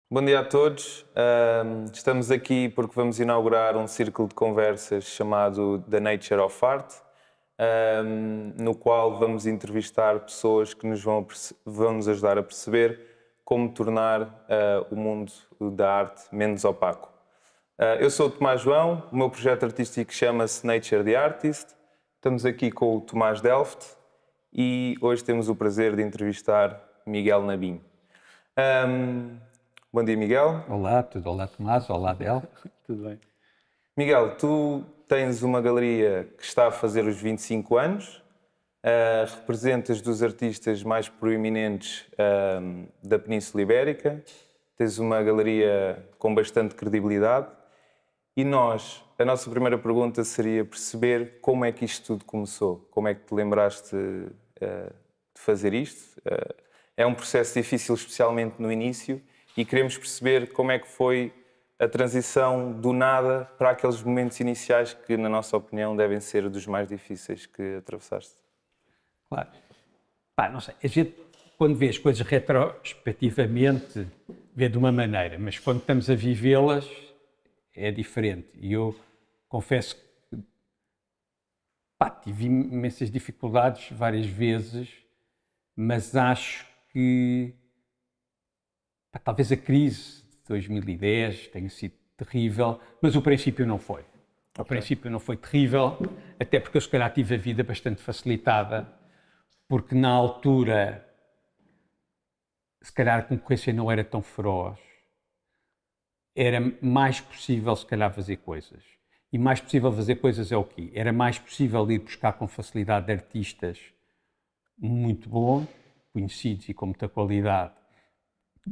Bom dia a todos. Estamos aqui porque vamos inaugurar um círculo de conversas chamado The Nature of Art, no qual vamos entrevistar pessoas que vão nos ajudar a perceber como tornar o mundo da arte menos opaco. Eu sou o Tomás João, o meu projeto artístico chama-se Nature the Artist. Estamos aqui com o Tomás Delft e hoje temos o prazer de entrevistar Miguel Nabinho. Bom dia, Miguel. Olá, tudo. Olá, Tomás. Olá, Del. Tudo bem. Miguel, tu tens uma galeria que está a fazer os 25 anos, representas dos artistas mais proeminentes da Península Ibérica, tens uma galeria com bastante credibilidade e a nossa primeira pergunta seria perceber como é que isto tudo começou, como é que te lembraste de fazer isto. É um processo difícil, especialmente no início, e queremos perceber como é que foi a transição do nada para aqueles momentos iniciais que, na nossa opinião, devem ser dos mais difíceis que atravessaste. Claro. Não sei, a gente, quando vê as coisas retrospectivamente, vê de uma maneira, mas quando estamos a vivê-las, é diferente. E eu confesso que tive imensas dificuldades várias vezes, mas acho que talvez a crise de 2010 tenha sido terrível, mas o princípio não foi. O princípio não foi terrível, até porque eu se calhar tive a vida bastante facilitada, porque na altura, se calhar a concorrência não era tão feroz, era mais possível se calhar fazer coisas. E mais possível fazer coisas é o quê? Era mais possível ir buscar com facilidade artistas muito bons, conhecidos e com muita qualidade,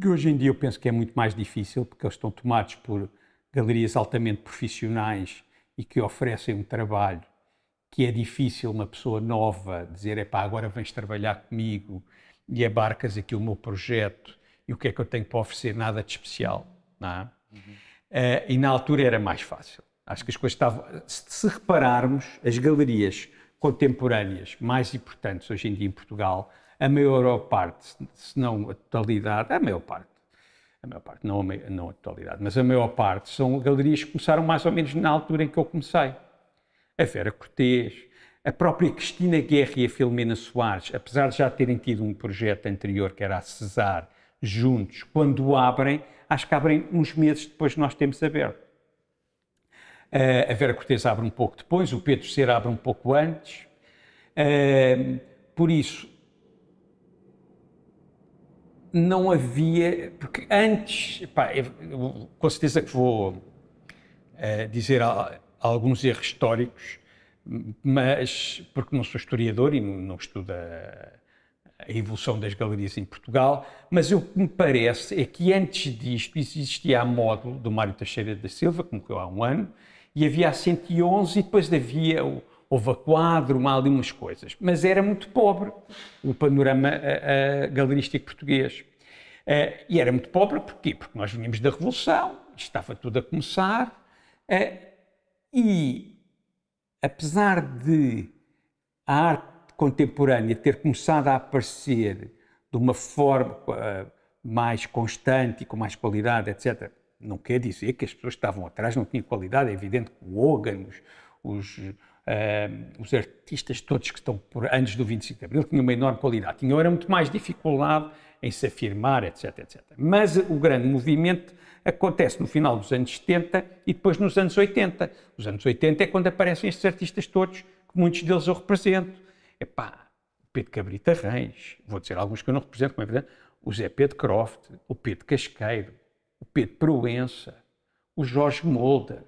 que hoje em dia eu penso que é muito mais difícil, porque eles estão tomados por galerias altamente profissionais e que oferecem um trabalho que é difícil uma pessoa nova dizer, agora vens trabalhar comigo e abarcas aqui o meu projeto e o que é que eu tenho para oferecer, nada de especial, não é? E na altura era mais fácil. Acho que as coisas estavam... Se repararmos, as galerias contemporâneas mais importantes hoje em dia em Portugal, a maior parte, se não a totalidade, a maior parte, não a totalidade, mas a maior parte são galerias que começaram mais ou menos na altura em que eu comecei. A Vera Cortês, a própria Cristina Guerra e a Filomena Soares, apesar de já terem tido um projeto anterior que era a Cesar, juntos, quando abrem, acho que abrem uns meses depois de nós termos aberto. A Vera Cortês abre um pouco depois, o Pedro Cera abre um pouco antes. Por isso, não havia, porque antes, eu com certeza que vou dizer alguns erros históricos, mas porque não sou historiador e não estudo a evolução das galerias em Portugal, mas o que me parece é que antes disto existia a Módulo do Mário Teixeira da Silva, que morreu há um ano, e havia a 111 e depois houve a Quadro, ali umas coisas, mas era muito pobre o panorama galerístico português. E era muito pobre porquê? Porque nós vínhamos da Revolução, estava tudo a começar, e apesar de a arte contemporânea ter começado a aparecer de uma forma mais constante e com mais qualidade, etc., não quer dizer que as pessoas que estavam atrás não tinham qualidade. É evidente que o Hogan, os artistas todos que estão antes do 25 de Abril tinham uma enorme qualidade, era muito mais dificuldade em se afirmar, etc, etc. Mas o grande movimento acontece no final dos anos 70 e depois nos anos 80. Os anos 80 é quando aparecem estes artistas todos, que muitos deles eu represento. O Pedro Cabrita Reis, vou dizer alguns que eu não represento, como é verdade, o Zé Pedro Croft, o Pedro Casqueiro, o Pedro Proença, o Jorge Molder.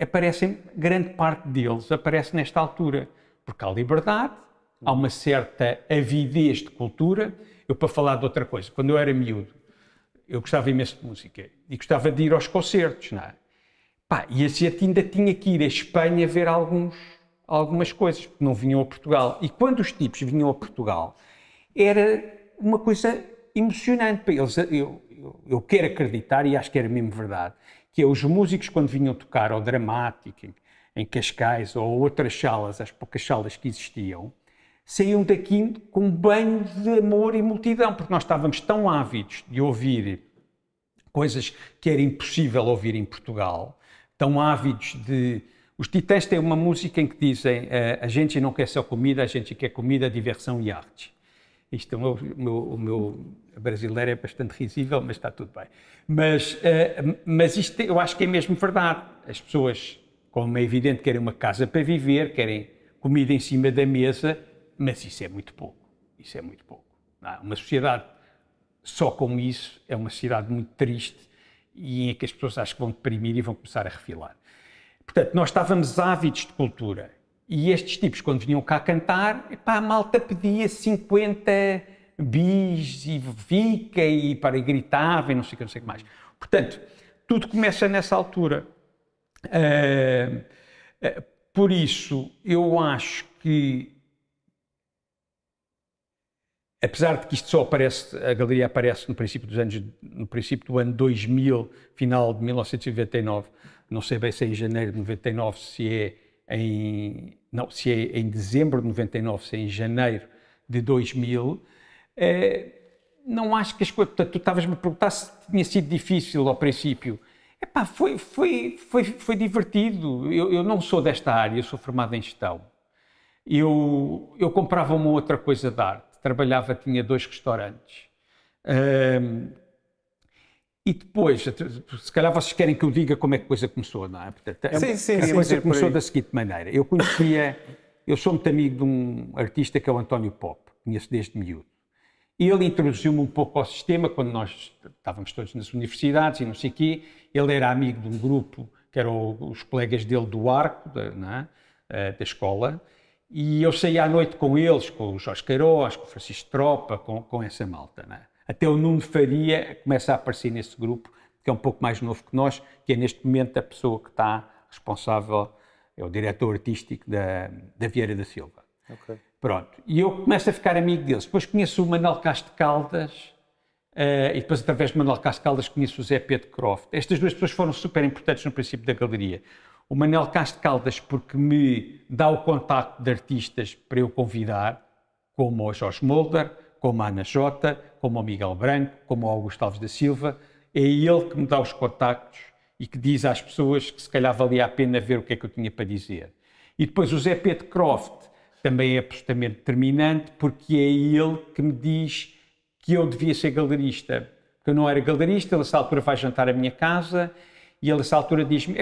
Aparecem, grande parte deles aparece nesta altura, porque há liberdade, há uma certa avidez de cultura. Eu, para falar de outra coisa, quando eu era miúdo, eu gostava imenso de música e gostava de ir aos concertos, não é? E a gente ainda tinha que ir à Espanha ver algumas coisas, porque não vinham a Portugal. E quando os tipos vinham a Portugal, era uma coisa emocionante para eles. Eu quero acreditar, e acho que era mesmo verdade, que os músicos, quando vinham tocar ao Dramático, em Cascais, ou outras salas, as poucas salas que existiam, saíam daqui com um banho de amor e multidão, porque nós estávamos tão ávidos de ouvir coisas que era impossível ouvir em Portugal, tão ávidos de... Os Titãs têm uma música em que dizem a gente não quer só comida, a gente quer comida, diversão e arte. Isto, o meu brasileiro é bastante risível, mas está tudo bem. Mas isto eu acho que é mesmo verdade. As pessoas, como é evidente, querem uma casa para viver, querem comida em cima da mesa, mas isso é muito pouco. Isso é muito pouco. Não, uma sociedade só com isso é uma sociedade muito triste e em que as pessoas acham que vão deprimir e vão começar a refilar. Portanto, nós estávamos ávidos de cultura. E estes tipos, quando vinham cá cantar, a malta pedia 50 bis e fica e gritava e não sei o que mais. Portanto, tudo começa nessa altura. Por isso, eu acho que, apesar de que isto só aparece, a galeria aparece no princípio do ano 2000, final de 1999, não sei bem se é em janeiro de 99, se é em dezembro de 99, se é em janeiro de 2000, não acho que as coisas... Portanto, tu estavas-me a perguntar se tinha sido difícil ao princípio. Foi divertido. Eu não sou desta área, eu sou formado em gestão. Eu comprava uma outra coisa de arte. Trabalhava, tinha 2 restaurantes. E depois, se calhar vocês querem que eu diga como é que a coisa começou, não é? Portanto, a coisa começou da seguinte maneira. Eu sou muito amigo de um artista que é o António Pop, conheço desde miúdo. E ele introduziu-me um pouco ao sistema quando nós estávamos todos nas universidades e não sei o quê. Ele era amigo de um grupo que eram os colegas dele do Arco, da escola, e eu saía à noite com eles, com o Jorge Queiroz, com o Francisco Tropa, com essa malta, não é? Até o Nuno Faria começa a aparecer nesse grupo, que é um pouco mais novo que nós, que é neste momento a pessoa que está responsável, é o diretor artístico da Vieira da Silva. Okay. Pronto. E eu começo a ficar amigo deles. Depois conheço o Manuel Castro Caldas, e depois através do Manuel Castro Caldas conheço o Zé Pedro Croft. Estas 2 pessoas foram super importantes no princípio da galeria. O Manuel Castro Caldas porque me dá o contacto de artistas para eu convidar, como o Jorge Mulder, como a Ana Jota, como o Miguel Branco, como o Augusto Alves da Silva. É ele que me dá os contactos e que diz às pessoas que se calhar valia a pena ver o que é que eu tinha para dizer. E depois o Zé Pedro Croft também é absolutamente determinante, porque é ele que me diz que eu devia ser galerista. Porque eu não era galerista, ele a essa altura vai jantar à minha casa e ele a essa altura diz-me,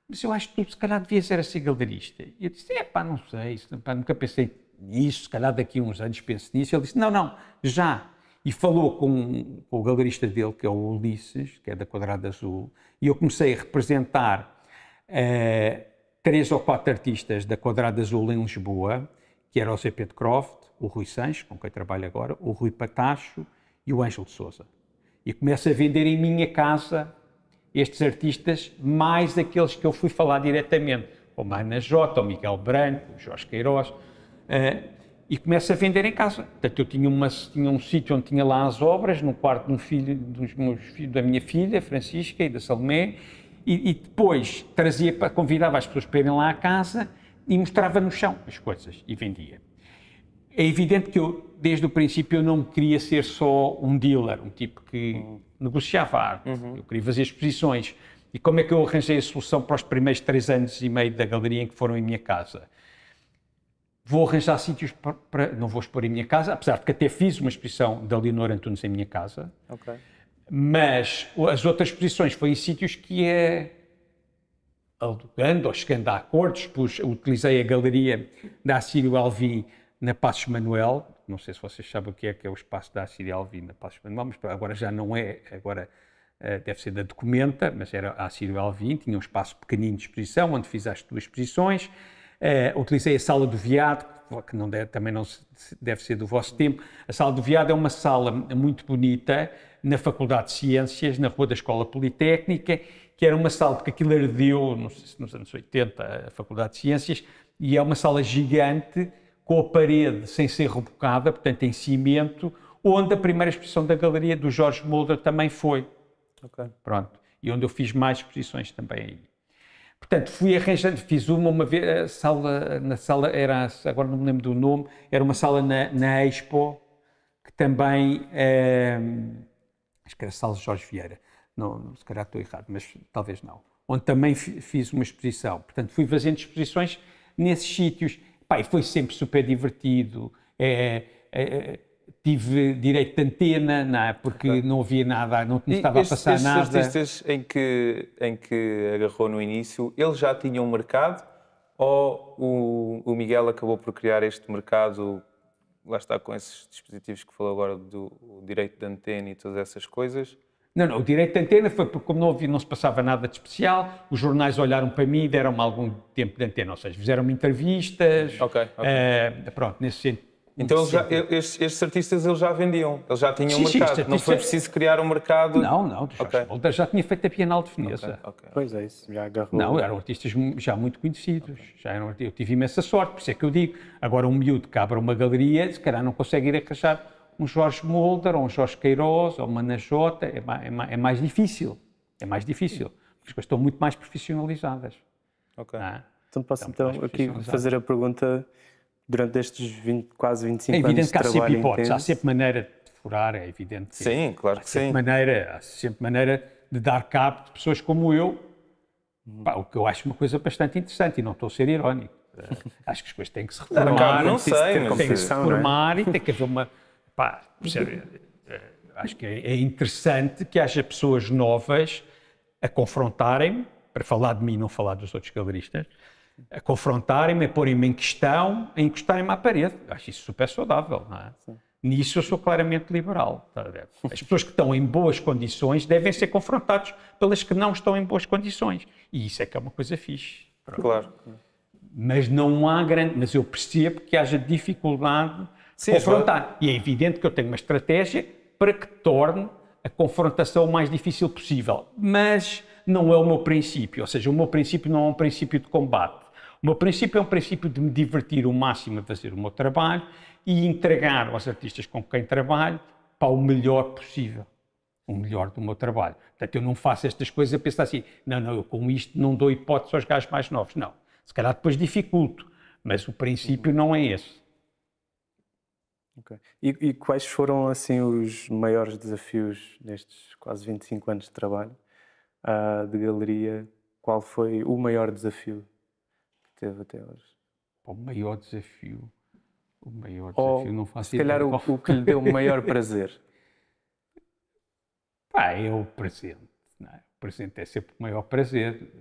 mas eu acho que tu se calhar devias ser galerista. E eu disse, não sei, nunca pensei nisso, se calhar daqui a uns anos penso nisso. Ele disse, não, já. E falou com o galerista dele, que é o Ulisses, que é da Quadrada Azul, e eu comecei a representar 3 ou 4 artistas da Quadrada Azul em Lisboa, que era o Zé Pedro Croft, o Rui Sanches, com quem trabalho agora, o Rui Patacho e o Ângelo de Sousa. E começo a vender em minha casa estes artistas, mais aqueles que eu fui falar diretamente, como a Ana Jota, o Miguel Branco, o Jorge Queiroz, e começo a vender em casa. Portanto, eu tinha um sítio onde tinha lá as obras, no quarto de um filho, da minha filha, Francisca, e da Salomé, e depois convidava as pessoas para irem lá à casa e mostrava no chão as coisas e vendia. É evidente que eu, desde o princípio, eu não queria ser só um dealer, um tipo que negociava arte. Eu queria fazer exposições. E como é que eu arranjei a solução para os primeiros 3 anos e meio da galeria em que foram em minha casa? Vou arranjar sítios não vou expor em minha casa, apesar de que até fiz uma exposição da Leonor Antunes em minha casa. Okay. Mas as outras exposições foram em sítios que ia alugando ou chegando a acordos. Utilizei a galeria da Assírio Alvi na Passos Manuel. Não sei se vocês sabem o que é o espaço da Assírio Alvi na Passos Manuel, mas agora já não é, agora deve ser da Documenta, mas era a Assírio Alvi, tinha um espaço pequenino de exposição, onde fiz as 2 exposições. Utilizei a Sala do Veado, que também não deve ser do vosso tempo. A Sala do Veado é uma sala muito bonita na Faculdade de Ciências, na Rua da Escola Politécnica, que era uma sala, porque aquilo ardeu, não sei se nos anos 80, a Faculdade de Ciências, e é uma sala gigante, com a parede sem ser rebocada, portanto em cimento, onde a primeira exposição da galeria do Jorge Mulder também foi. Okay. Pronto. E onde eu fiz mais exposições também aí. Portanto, fui arranjando, fiz uma vez, na sala, agora não me lembro do nome, era uma sala na Expo, que também, acho que era a Sala Jorge Vieira. não, se calhar estou errado, mas talvez não. Onde também fiz uma exposição. Portanto, fui fazendo exposições nesses sítios. Pá, e foi sempre super divertido. Tive direito de antena, não é? Porque não havia nada, não estava a passar nada. Estes artistas em que agarrou no início, eles já tinham mercado ou o Miguel acabou por criar este mercado, lá está, com esses dispositivos que falou agora do direito de antena e todas essas coisas? Não, o direito de antena foi porque, como não se passava nada de especial, os jornais olharam para mim e deram-me algum tempo de antena, ou seja, fizeram-me entrevistas, pronto, nesse sentido. Então estes artistas eles já vendiam, eles já tinham mercado, não foi preciso criar um mercado? Não, já tinha feito a Bienal de Veneza. Pois é, isso já agarrou. Não, eram artistas já muito conhecidos, eu tive imensa sorte, por isso é que eu digo, agora um miúdo que abre uma galeria, se calhar não consegue ir arranjar um Jorge Mulder, ou um Jorge Queiroz, ou uma Najota, é mais difícil, porque as coisas estão muito mais profissionalizadas. Então posso aqui fazer a pergunta, durante estes quase 25 anos de trabalho. É evidente que há sempre hipóteses, há sempre maneira de furar, é evidente. Sim, claro que sim. Há sempre maneira de dar cabo de pessoas como eu, o que eu acho uma coisa bastante interessante, e não estou a ser irónico. Acho que as coisas têm que se reformar, tem que se reformar e tem que haver uma... acho que é interessante que haja pessoas novas a confrontarem-me, para falar de mim, não falar dos outros galeristas, a confrontarem-me, a porem-me em questão, a encostarem-me à parede. Acho isso super saudável, não é? Sim. Nisso eu sou claramente liberal. As pessoas que estão em boas condições devem ser confrontadas pelas que não estão em boas condições. E isso é que é uma coisa fixe. Claro. Mas não há grande... Mas eu percebo que haja dificuldade de confrontar. E é evidente que eu tenho uma estratégia para que torne a confrontação o mais difícil possível. Mas não é o meu princípio. Ou seja, o meu princípio não é um princípio de combate. O meu princípio é um princípio de me divertir o máximo a fazer o meu trabalho e entregar aos artistas com quem trabalho para o melhor possível, o melhor do meu trabalho. Portanto, eu não faço estas coisas a pensar assim, não, eu com isto não dou hipótese aos gajos mais novos. Não, se calhar depois dificulto, mas o princípio não é esse. Okay. E quais foram, assim, os maiores desafios nestes quase 25 anos de trabalho de galeria? Qual foi o maior desafio que teve até hoje? O maior desafio não faço ideia. Se calhar o que lhe deu o maior prazer. É o presente. Não é? O presente é sempre o maior prazer.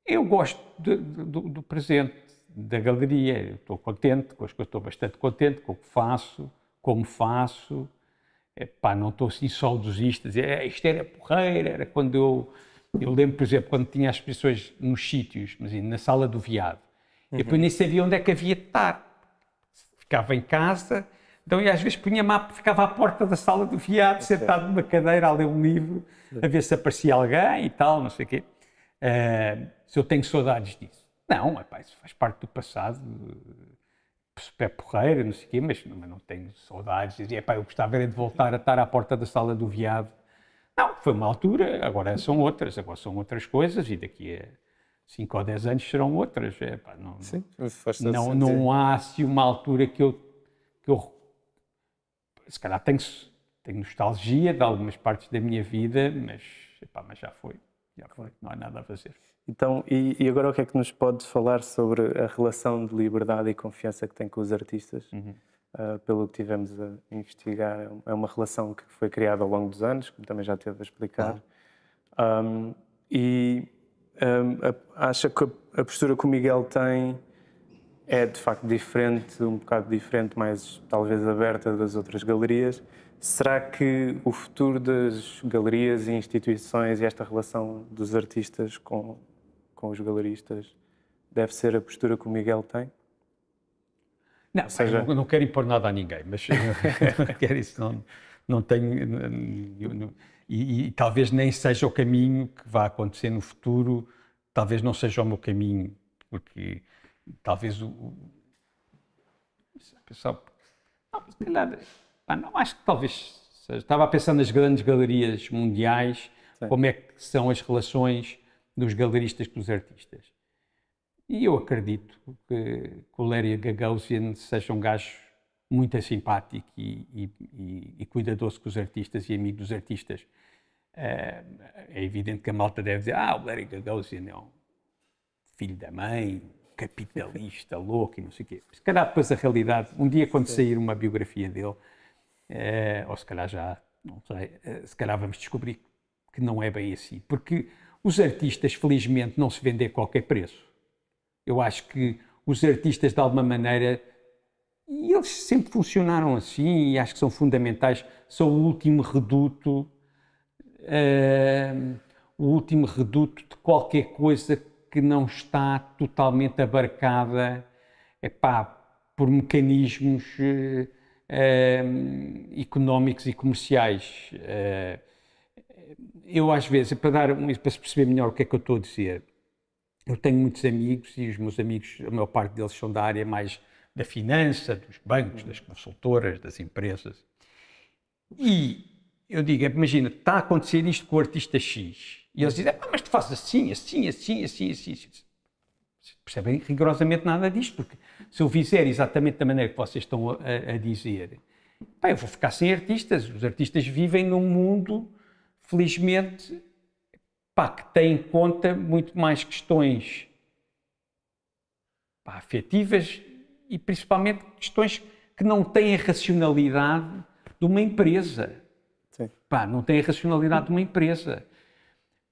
Eu gosto do presente, da galeria. Eu estou contente com as coisas, estou bastante contente com o que faço, como faço. Não estou assim saudosista, dizer isto era porreira, era quando eu lembro, por exemplo, quando tinha as exposições nos sítios, mas na Sala do Viado, eu depois nem sabia onde é que havia de estar. Ficava em casa, então eu às vezes ficava à porta da Sala do Viado, sentado numa cadeira a ler um livro, a ver se aparecia alguém e tal, não sei o quê. Se eu tenho saudades disso. Não, isso faz parte do passado, super porreira, não sei o quê, mas não tenho saudades. Dizia, eu gostava de voltar a estar à porta da Sala do Viado. Não, foi uma altura, agora são outras coisas e daqui a 5 ou 10 anos serão outras. Sim, não há assim uma altura que eu se calhar tenho nostalgia de algumas partes da minha vida, mas já foi, não há nada a fazer. Então, e agora o que é que nos pode falar sobre a relação de liberdade e confiança que tem com os artistas? Pelo que tivemos a investigar, é uma relação que foi criada ao longo dos anos, como também já teve a explicar. Acha que a postura que o Miguel tem é de facto diferente, um bocado diferente, mais talvez aberta das outras galerias? Será que o futuro das galerias e instituições e esta relação dos artistas com os galeristas deve ser a postura que o Miguel tem? Não, eu não quero impor nada a ninguém, mas não tenho... E talvez nem seja o caminho que vai acontecer no futuro, talvez não seja o meu caminho, porque talvez acho que talvez... Estava a pensar nas grandes galerias mundiais, sim, como é que são as relações dos galeristas com os artistas. E eu acredito que o Larry Gagosian seja um gajo muito simpático e cuidadoso com os artistas e amigo dos artistas. É evidente que a malta deve dizer: o Larry Gagosian é um filho da mãe, capitalista, louco e não sei o quê. Se calhar depois a realidade, um dia quando sair uma biografia dele, ou se calhar já, não sei, se calhar vamos descobrir que não é bem assim. Porque os artistas, felizmente, não se vendem a qualquer preço. Eu acho que os artistas, de alguma maneira, e eles sempre funcionaram assim, e acho que são fundamentais, são o último reduto de qualquer coisa que não está totalmente abarcada por mecanismos económicos e comerciais. Eu, às vezes, para se perceber melhor o que é que eu estou a dizer, eu tenho muitos amigos e os meus amigos, a maior parte deles são da área mais da finança, dos bancos, das consultoras, das empresas. E eu digo, imagina, está a acontecer isto com o artista X. E eles dizem, mas tu fazes assim. Percebem rigorosamente nada disto, porque se eu fizer exatamente da maneira que vocês estão a dizer, eu vou ficar sem artistas. Os artistas vivem num mundo, felizmente, que tem em conta muito mais questões afetivas e principalmente questões que não têm a racionalidade de uma empresa. Sim. Não tem a racionalidade de uma empresa.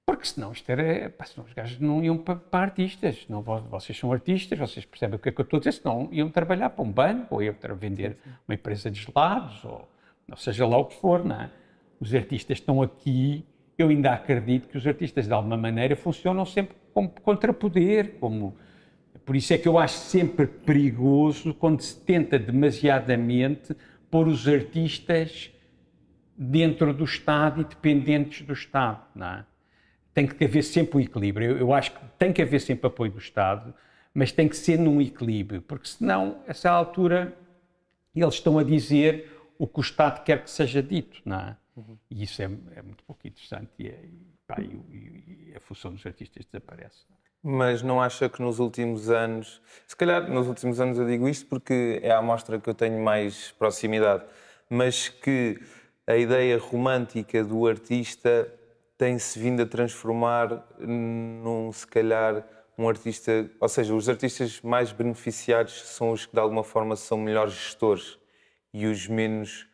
Porque senão isto era, senão os gajos não iam para artistas. Não, vocês são artistas, vocês percebem o que é que eu estou a dizer, senão iam trabalhar para um banco, ou iam vender uma empresa de gelados, ou seja lá o que for, não é? Os artistas estão aqui, eu ainda acredito que os artistas de alguma maneira funcionam sempre como contrapoder, por isso é que eu acho sempre perigoso quando se tenta demasiadamente pôr os artistas dentro do Estado e dependentes do Estado, não é? Tem que haver sempre um equilíbrio. Eu acho que tem que haver sempre apoio do Estado, mas tem que ser num equilíbrio, porque senão, a essa altura, eles estão a dizer o que o Estado quer que seja dito, não é? E isso é muito pouco interessante e a função dos artistas desaparece. Mas não acha que nos últimos anos, se calhar nos últimos anos eu digo isto porque é a amostra que eu tenho mais proximidade, mas que a ideia romântica do artista tem-se vindo a transformar se calhar, um artista... Ou seja, os artistas mais beneficiados são os que, de alguma forma, são melhores gestores. E os menos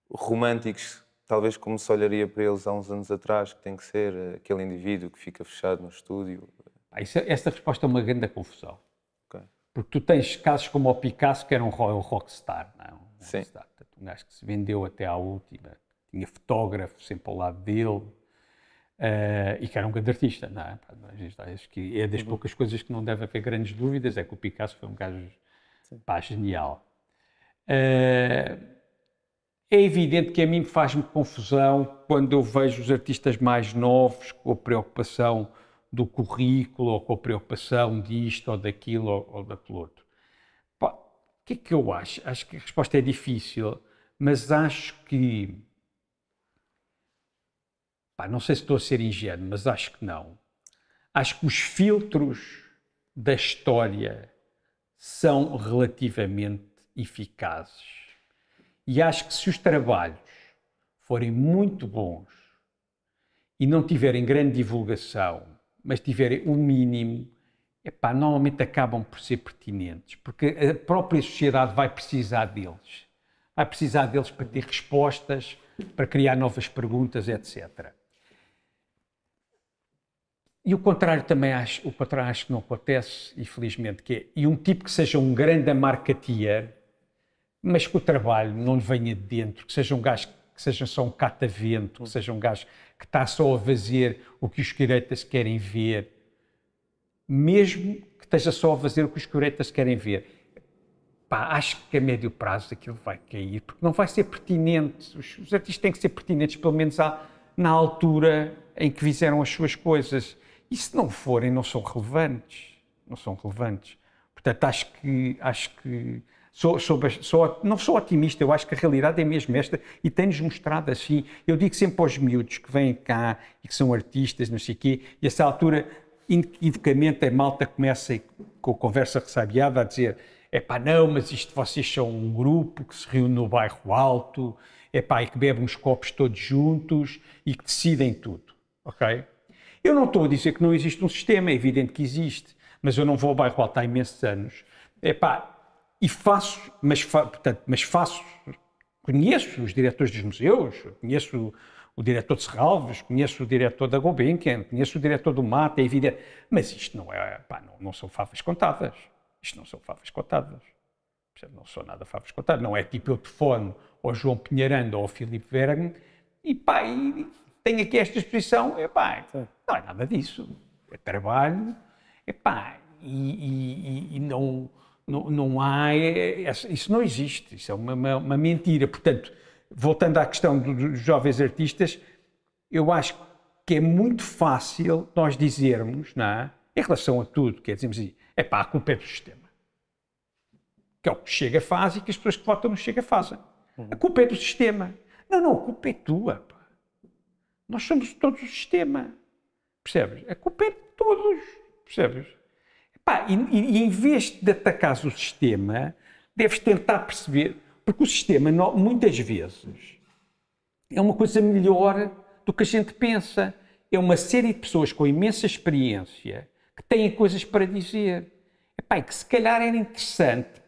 românticos, talvez como se olharia para eles há uns anos atrás, que tem que ser aquele indivíduo que fica fechado no estúdio. Essa resposta é uma grande confusão. Okay. Porque tu tens casos como o Picasso, que era um rockstar, não é? Sim. Rockstar. Um gajo que se vendeu até à última, tinha fotógrafo sempre ao lado dele, e que era um grande artista, não é? Acho que é das poucas coisas que não deve haver grandes dúvidas, é que o Picasso foi um gajo genial. É evidente que a mim faz-me confusão quando eu vejo os artistas mais novos com a preocupação do currículo, ou com a preocupação disto, ou daquilo, ou daquilo outro. O que é que eu acho? Acho que a resposta é difícil, mas acho que... não sei se estou a ser ingênuo, mas acho que não. Acho que os filtros da história são relativamente eficazes. E acho que se os trabalhos forem muito bons e não tiverem grande divulgação, mas tiverem um mínimo, normalmente acabam por ser pertinentes, porque a própria sociedade vai precisar deles. Vai precisar deles para ter respostas, para criar novas perguntas, etc. E o contrário também acho que não acontece, infelizmente, e um tipo que seja um grande marketeer, mas que o trabalho não lhe venha de dentro, que seja um gajo que seja só um catavento, que seja um gajo que está só a fazer o que os curetas querem ver, mesmo que esteja só a fazer o que os curetas querem ver. Acho que a médio prazo aquilo vai cair, porque não vai ser pertinente. Os artistas têm que ser pertinentes, pelo menos na altura em que fizeram as suas coisas. E se não forem, não são relevantes. Não são relevantes. Portanto, acho que não sou otimista, eu acho que a realidade é mesmo esta e tem-nos mostrado assim. Eu digo sempre aos miúdos que vêm cá e que são artistas, não sei o quê, e a essa altura, inequivocamente, a malta começa com a conversa ressabiada a dizer epá, não, mas isto vocês são um grupo que se reúne no bairro Alto, epá, e que bebe uns copos todos juntos e que decidem tudo, ok? Eu não estou a dizer que não existe um sistema, é evidente que existe, mas eu não vou ao bairro Alto há imensos anos, epá, e faço, conheço os diretores dos museus, conheço o diretor de Serralves, conheço o diretor da Gulbenkian, conheço o diretor do MAT, é evidente, mas isto não é, pá, não são favas contadas. Isto não são favas contadas. Não são nada favas contadas. Não é tipo eu telefono ao João Pinheirando ou ao Filipe Vergne e pá, e tenho aqui esta exposição, e pá, não é nada disso. É trabalho, e pá, e não há, isso não existe, isso é uma mentira. Portanto, voltando à questão dos jovens artistas, eu acho que é muito fácil nós dizermos, não é? Em relação a tudo, quer dizer assim, é pá, a culpa é do sistema. Que é o que o Chega faz e que as pessoas que votam no Chega fazem. A culpa é do sistema. Não, a culpa é tua, pá. Nós somos todos o sistema. Percebes? A culpa é de todos. Percebes? Pá, e em vez de atacares o sistema, deves tentar perceber, porque o sistema, muitas vezes, é uma coisa melhor do que a gente pensa. É uma série de pessoas com imensa experiência que têm coisas para dizer. Epá, e que se calhar era interessante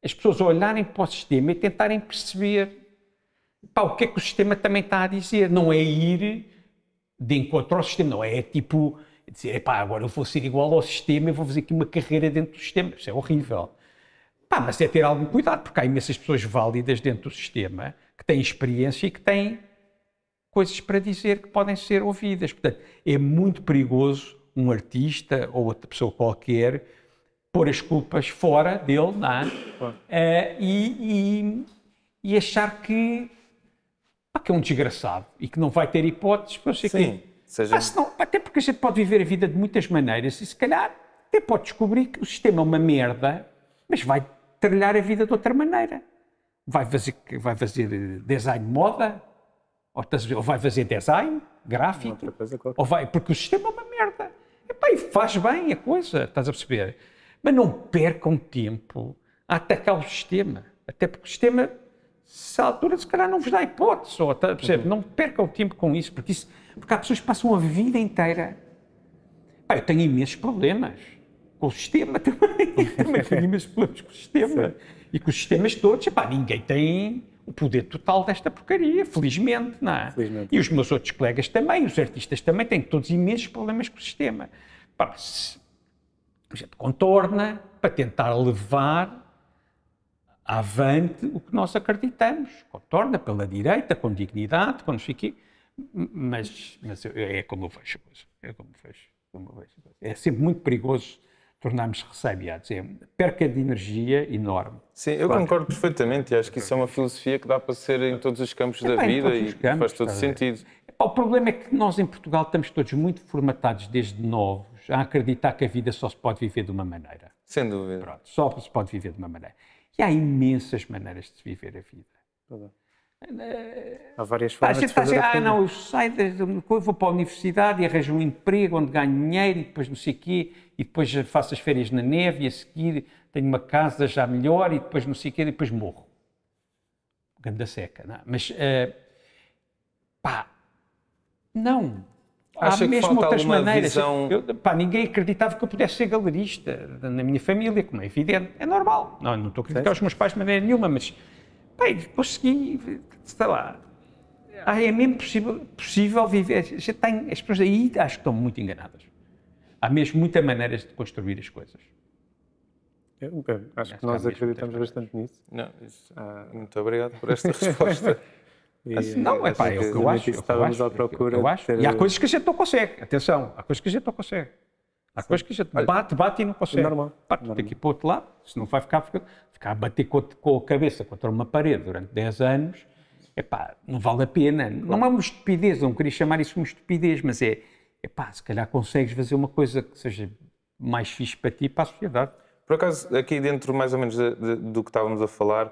as pessoas olharem para o sistema e tentarem perceber, epá, o que é que o sistema também está a dizer. Não é ir de encontro ao sistema, não é tipo dizer, epá, agora eu vou ser igual ao sistema e vou fazer aqui uma carreira dentro do sistema. Isso é horrível. Epá, mas é ter algum cuidado, porque há imensas pessoas válidas dentro do sistema que têm experiência e que têm coisas para dizer que podem ser ouvidas. Portanto, é muito perigoso um artista ou outra pessoa qualquer pôr as culpas fora dele, não é? E achar que é um desgraçado e que não vai ter hipóteses para ser Sim, até porque a gente pode viver a vida de muitas maneiras e se calhar até pode descobrir que o sistema é uma merda, mas vai trilhar a vida de outra maneira. Vai fazer design de moda, ou vai fazer design gráfico, porque o sistema é uma merda. E faz bem a coisa, estás a perceber? Mas não percam tempo a atacar o sistema, até porque o sistema, se à altura, se calhar não vos dá hipótese, ou, percebe? Não percam tempo com isso, porque há pessoas que passam a vida inteira. Eu tenho imensos problemas com o sistema também tenho imensos problemas com o sistema. Sim. E com os sistemas todos, ninguém tem o poder total desta porcaria, felizmente, não é? Felizmente. E os meus outros colegas também, os artistas também, têm todos imensos problemas com o sistema. A gente contorna para tentar levar avante o que nós acreditamos. Contorna pela direita, com dignidade, com não sei o quê. Mas é como eu vejo a coisa. É como eu vejo. É sempre muito perigoso tornarmos ressabiados. É perca de energia enorme. Sim, eu concordo perfeitamente e acho que isso é uma filosofia que dá para ser em todos os campos da vida e faz todo sentido. O problema é que nós em Portugal estamos todos muito formatados desde novos a acreditar que a vida só se pode viver de uma maneira. Sem dúvida. Pronto, só se pode viver de uma maneira. E há imensas maneiras de se viver a vida. Há várias formas de fazer a vida. Eu saio, vou para a universidade e arranjo um emprego onde ganho dinheiro e depois não sei o quê, e depois faço as férias na neve e a seguir tenho uma casa já melhor e depois não sei o quê, e depois morro. Ganda seca, não é? Mas, não. Acha há mesmo que falta outras alguma maneiras. Visão... Ninguém acreditava que eu pudesse ser galerista na minha família, como é evidente. É normal. Não estou a criticar os meus pais de maneira nenhuma, mas consegui, sei lá. É mesmo possível viver. Já tem, as pessoas aí acho que estão muito enganadas. Há mesmo muitas maneiras de construir as coisas. Acho que nós acreditamos bastante nisso. Muito obrigado por esta resposta. É o que eu acho. Estávamos à procura. E há coisas que a gente não consegue. Atenção, há coisas que a gente não consegue. Há coisas que a gente bate e não consegue. É normal. Tem que ir para o outro lado, senão vai ficar a bater com a cabeça contra uma parede durante 10 anos. Não vale a pena. Não é uma estupidez, não queria chamar isso uma estupidez, mas se calhar consegues fazer uma coisa que seja mais fixe para ti e para a sociedade. Por acaso, aqui dentro mais ou menos do que estávamos a falar,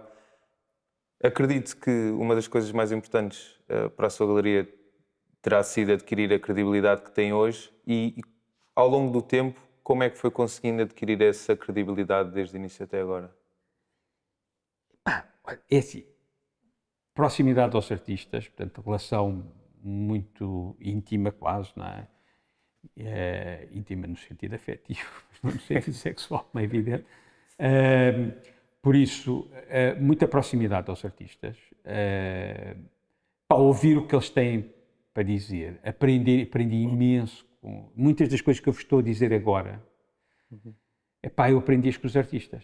acredito que uma das coisas mais importantes para a sua galeria terá sido adquirir a credibilidade que tem hoje e ao longo do tempo, como é que foi conseguindo adquirir essa credibilidade desde o início até agora? É assim, proximidade aos artistas, portanto, relação muito íntima quase, não é? Íntima no sentido afetivo, não no sentido sexual, como é evidente. Por isso, muita proximidade aos artistas, para ouvir o que eles têm para dizer, aprendi imenso com muitas das coisas que eu vos estou a dizer agora. Eu aprendi-as com os artistas,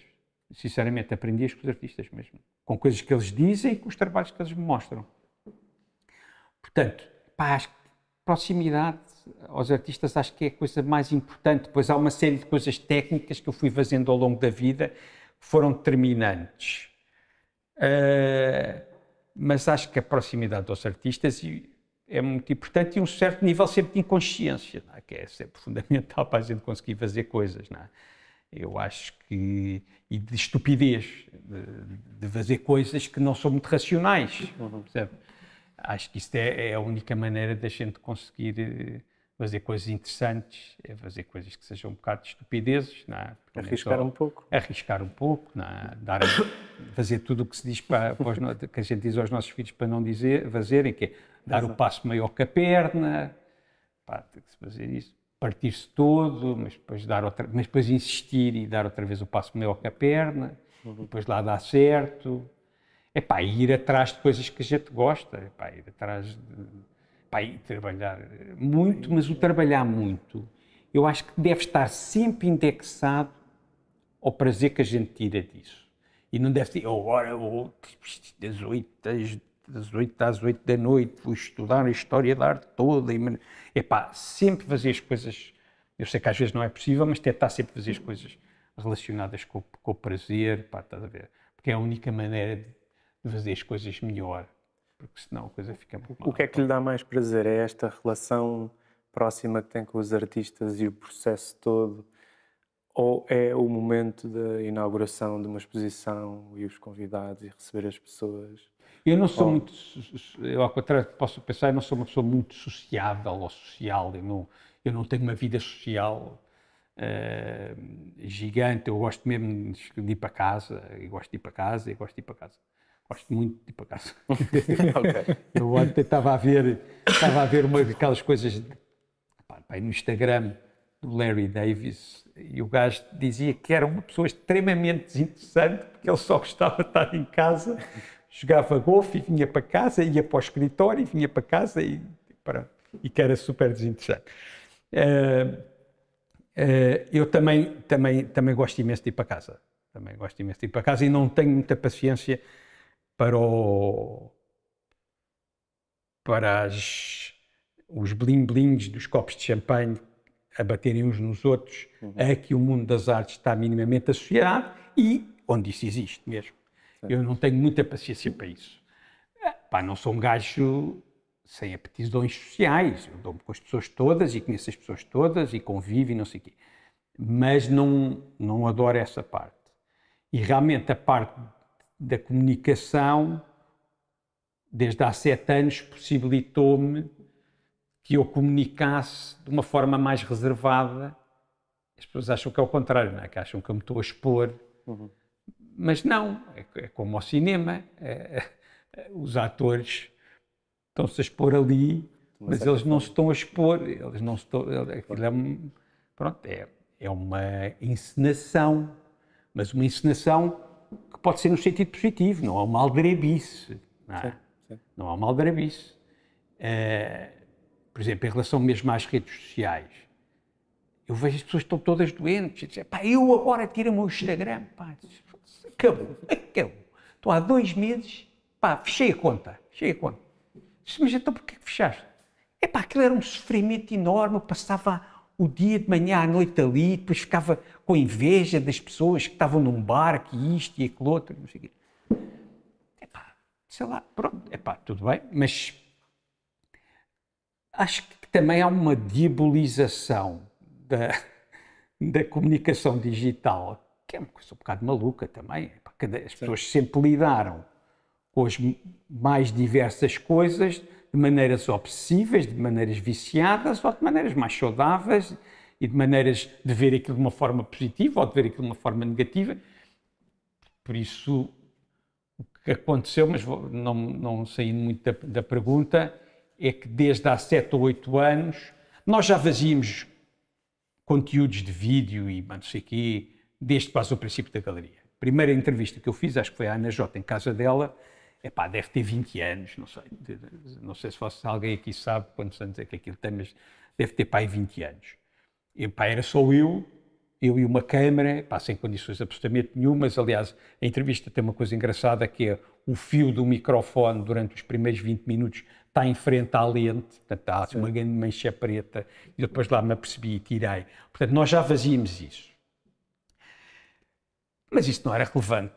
sinceramente, aprendi-as com os artistas mesmo, com coisas que eles dizem e com os trabalhos que eles me mostram. Portanto, acho que proximidade aos artistas acho que é a coisa mais importante. Depois há uma série de coisas técnicas que eu fui fazendo ao longo da vida que foram determinantes. Mas acho que a proximidade aos artistas é muito importante e um certo nível sempre de inconsciência, não é? Que é sempre fundamental para a gente conseguir fazer coisas, não é? Eu acho que... E de estupidez, de fazer coisas que não são muito racionais, percebe? Acho que isto é a única maneira da gente conseguir fazer coisas interessantes, é fazer coisas que sejam um bocado de estupidezes, não é? Arriscar um pouco. Arriscar um pouco, não é? Fazer tudo o que se diz que a gente diz aos nossos filhos para não fazerem, que é dar o passo maior que a perna, tem que se fazer isso, partir-se todo, mas depois insistir e dar outra vez o passo maior que a perna, depois lá dá certo. Ir atrás de coisas que a gente gosta, ir atrás de... ir trabalhar muito, mas o trabalhar muito, eu acho que deve estar sempre indexado ao prazer que a gente tira disso. E não deve ser, agora vou das 8 às 8 da noite, vou estudar a história da arte toda. Sempre fazer as coisas, eu sei que às vezes não é possível, mas tentar sempre fazer as coisas relacionadas com o prazer, estás a ver? Porque é a única maneira de fazer as coisas melhor, porque senão a coisa fica muito mal. O que é que lhe dá mais prazer? É esta relação próxima que tem com os artistas e o processo todo? Ou é o momento da inauguração de uma exposição e os convidados e receber as pessoas? Eu não sou muito, eu ao contrário do que posso pensar, eu não sou uma pessoa muito sociável ou social, eu não tenho uma vida social gigante, eu gosto mesmo de ir para casa, e gosto de ir para casa, e gosto de ir para casa. Gosto muito de ir para casa. Okay. Eu ontem estava a ver uma daquelas coisas no Instagram do Larry Davis e o gajo dizia que era uma pessoa extremamente desinteressante porque ele só gostava de estar em casa, jogava golfe e vinha para casa, ia para o escritório e vinha para casa e que era super desinteressante. Eu também gosto imenso de ir para casa. Também gosto imenso de ir para casa e não tenho muita paciência para os bling-blings dos copos de champanhe a baterem uns nos outros, a que o mundo das artes está minimamente associado e onde isso existe mesmo. Sim. Eu não tenho muita paciência para isso. Não sou um gajo sem aptidões sociais, eu dou-me com as pessoas todas e conheço as pessoas todas e convivo e não sei o quê. Mas não adoro essa parte. E realmente a parte da comunicação, desde há 7 anos, possibilitou-me que eu comunicasse de uma forma mais reservada. As pessoas acham que é o contrário, não é? Que acham que eu me estou a expor. Mas não, é como ao cinema. Os atores estão-se a expor ali, mas eles não se estão a expor. Eles não se estão, é uma encenação, mas uma encenação que pode ser no sentido positivo, não há uma aldrabice. Não há uma aldrabice. Por exemplo, em relação mesmo às redes sociais, eu vejo as pessoas que estão todas doentes, dizem, eu agora tiro o meu Instagram, acabou. Estou há 2 meses, fechei a conta. Mas então porquê que fechaste? Aquilo era um sofrimento enorme, eu passava o dia de manhã à noite ali, depois ficava com inveja das pessoas que estavam num bar, que isto e aquilo outro, não sei o quê. Sei lá, pronto, tudo bem, mas acho que também há uma diabolização da comunicação digital, que é uma coisa um bocado maluca também. As pessoas sempre lidaram com as mais diversas coisas de maneiras obsessivas, de maneiras viciadas ou de maneiras mais saudáveis e de maneiras de ver aquilo de uma forma positiva ou de ver aquilo de uma forma negativa. Por isso, o que aconteceu, mas não saindo muito da pergunta, é que desde há 7 ou 8 anos nós já fazíamos conteúdos de vídeo e não sei o quê, desde quase o princípio da galeria. A primeira entrevista que eu fiz, acho que foi à Ana Jota, em casa dela, deve ter 20 anos, não sei se alguém aqui sabe quantos anos é que aquilo tem, mas deve ter aí 20 anos. E, era só eu e uma câmara, sem condições absolutamente nenhumas. Aliás, a entrevista tem uma coisa engraçada, que é o fio do microfone durante os primeiros 20 minutos está em frente à lente, portanto há uma grande mancha preta, e depois lá me apercebi e tirei. Portanto, nós já fazíamos isso. Mas isto não era relevante,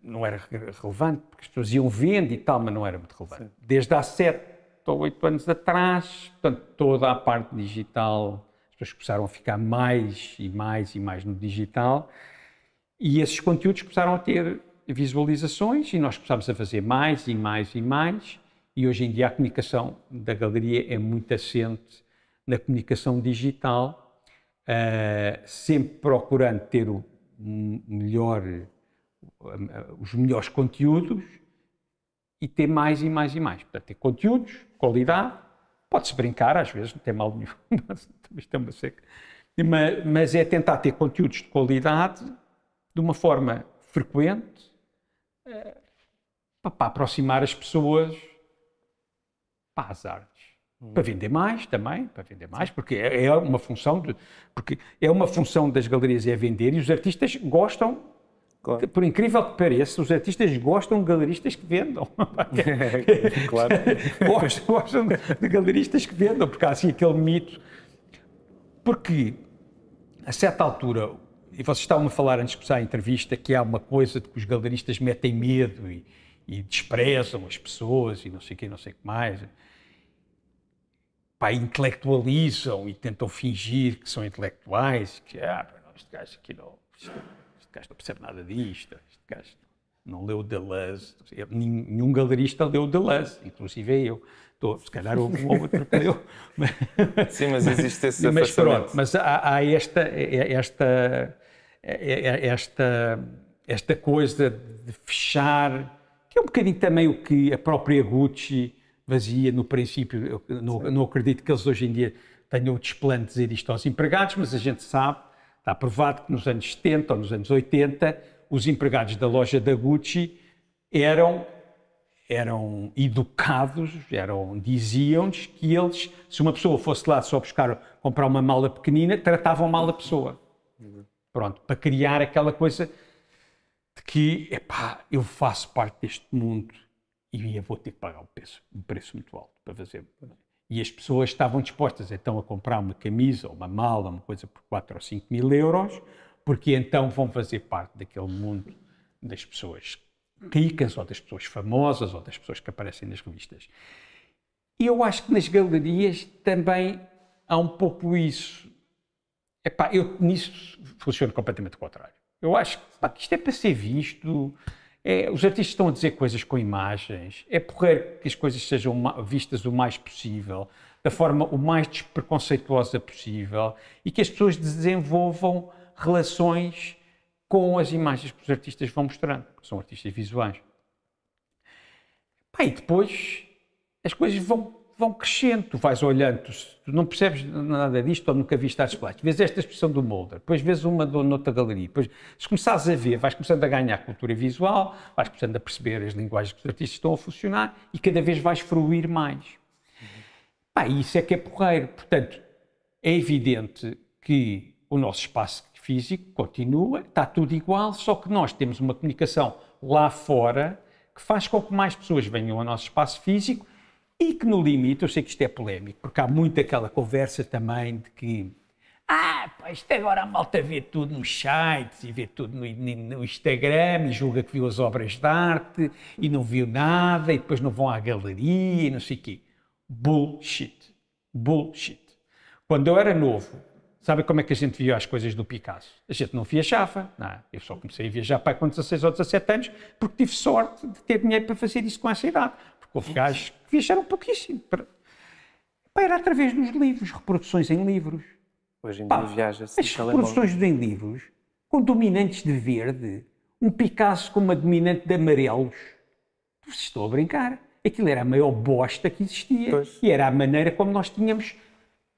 não era relevante, porque as pessoas iam vendo e tal, mas não era muito relevante. Sim. Desde há 7 ou 8 anos atrás, portanto, toda a parte digital, as pessoas começaram a ficar mais e mais no digital, e esses conteúdos começaram a ter visualizações, e nós começámos a fazer mais, e hoje em dia a comunicação da galeria é muito assente na comunicação digital, sempre procurando ter os melhores conteúdos e ter mais. Portanto, ter conteúdos, qualidade, pode-se brincar, às vezes, não tem mal nenhum, mas é tentar ter conteúdos de qualidade de uma forma frequente para aproximar as pessoas às artes. Para vender mais também, porque é uma função das galerias é vender, e os artistas gostam, claro. Por incrível que pareça, os artistas gostam de galeristas que vendam. Claro. Gostam de galeristas que vendam, porque há assim aquele mito. Porque, a certa altura, e vocês estavam a falar antes de começar a entrevista, que há uma coisa de que os galeristas metem medo e desprezam as pessoas e não sei o que mais. Intelectualizam e tentam fingir que são intelectuais, que este gajo aqui não percebe nada disto, este gajo não leu Deleuze, nenhum galerista leu Deleuze, inclusive eu. Se calhar houve um ou outro que leu. Sim, mas existe esse afastamento. Mas pronto, mas há esta coisa de fechar, que é um bocadinho também o que a própria Gucci fazia no princípio. Eu não acredito que eles hoje em dia tenham o desplante de dizer isto aos empregados, mas a gente sabe, está provado que nos anos 70 ou nos anos 80, os empregados da loja da Gucci eram educados, diziam-nos que eles, se uma pessoa fosse lá só comprar uma mala pequenina, tratavam mal a pessoa. Pronto, para criar aquela coisa de que, eu faço parte deste mundo e eu vou ter que pagar um preço muito alto para fazer. E as pessoas estavam dispostas então a comprar uma camisa ou uma mala, uma coisa por 4 ou 5 mil euros, porque então vão fazer parte daquele mundo das pessoas ricas, ou das pessoas famosas, ou das pessoas que aparecem nas revistas. E eu acho que nas galerias também há um pouco isso. Eu nisso funciono completamente ao contrário. Eu acho que isto é para ser visto. Os artistas estão a dizer coisas com imagens. É porreiro que as coisas sejam vistas o mais possível, da forma o mais despreconceituosa possível, e que as pessoas desenvolvam relações com as imagens que os artistas vão mostrando, porque são artistas visuais. E depois as coisas vão crescendo, tu vais olhando, tu não percebes nada disto ou nunca viste artes plásticas, vês esta expressão do Mulder, depois vês uma noutra galeria, depois se começares a ver, vais começando a ganhar cultura visual, vais começando a perceber as linguagens que os artistas estão a funcionar e cada vez vais fruir mais. Isso é que é porreiro. Portanto, é evidente que o nosso espaço físico continua, está tudo igual, só que nós temos uma comunicação lá fora que faz com que mais pessoas venham ao nosso espaço físico e que, no limite, eu sei que isto é polémico, porque há muito aquela conversa também de que isto agora a malta vê tudo nos sites e vê tudo no Instagram e julga que viu as obras de arte e não viu nada e depois não vão à galeria e não sei o quê. Bullshit. Quando eu era novo, sabe como é que a gente via as coisas do Picasso? A gente não viajava. Eu só comecei a viajar com 16 ou 17 anos porque tive sorte de ter dinheiro para fazer isso com essa idade. Porque houve gajos que viajaram pouquíssimo. Era através dos livros, reproduções em livros. Hoje em dia viaja-se as de telemóvel. reproduções em livros com dominantes de verde, um Picasso com uma dominante de amarelos. Estou a brincar. Aquilo era a maior bosta que existia. Pois. E era a maneira como nós tínhamos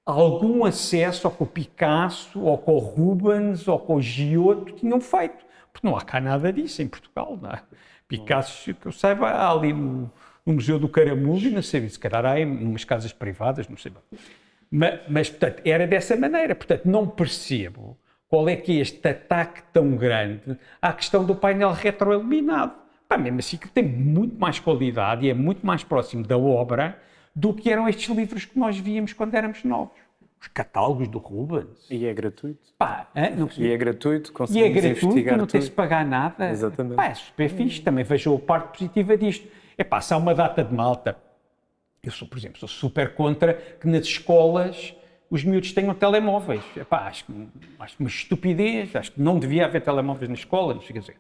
algum acesso ao que o Picasso, ou com o Rubens, ou com o Giotto tinham feito. Porque não há cá nada disso em Portugal, não é? Picasso, que eu saiba, há ali no Museu do Caramulo, e não sei, se calhar há em umas casas privadas, não sei bem. Mas, portanto, era dessa maneira. Portanto, não percebo qual é que é este ataque tão grande à questão do painel retroiluminado. Pá, mesmo assim, que tem muito mais qualidade e é muito mais próximo da obra do que eram estes livros que nós víamos quando éramos novos. Os catálogos do Rubens. E é gratuito. Pá, não E é gratuito, e é conseguimos gratuito, investigar não tem-se tudo. pagar nada. Exatamente. Pá, é super fixe. Também vejo a parte positiva disto. É pá, se há uma data de malta. Eu sou, por exemplo, sou super contra que nas escolas os miúdos tenham telemóveis. Epá, acho uma estupidez, acho que não devia haver telemóveis na escola, não sei o que dizer.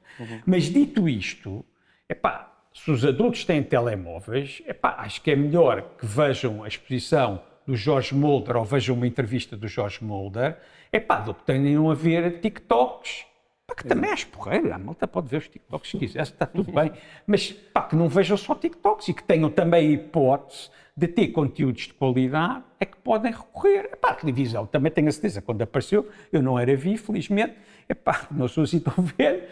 Mas dito isto, epá, se os adultos têm telemóveis, epá, acho que é melhor que vejam a exposição do Jorge Mulder ou vejam uma entrevista do Jorge Mulder, epá, do que tenham a ver TikToks. Pá, que também é porreiro, a malta pode ver os TikToks se quiser, está tudo bem. Mas pá, que não vejam só TikToks e que tenham também a hipótese de ter conteúdos de qualidade a que podem recorrer. Epá, a televisão também tenho a certeza, quando apareceu, eu não era vivo, felizmente, epá, não sou assim tão velho,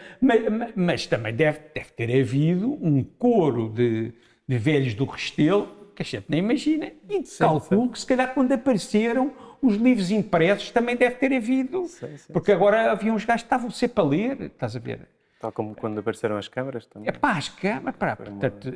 mas também deve ter havido um coro de velhos do Restelo que a gente nem imagina. E calculo que se calhar quando apareceram os livros impressos também deve ter havido, porque agora havia uns gajos que estavam sempre a ler, estás a ver? Tal como quando apareceram as câmaras também. Epá, as câmaras, portanto...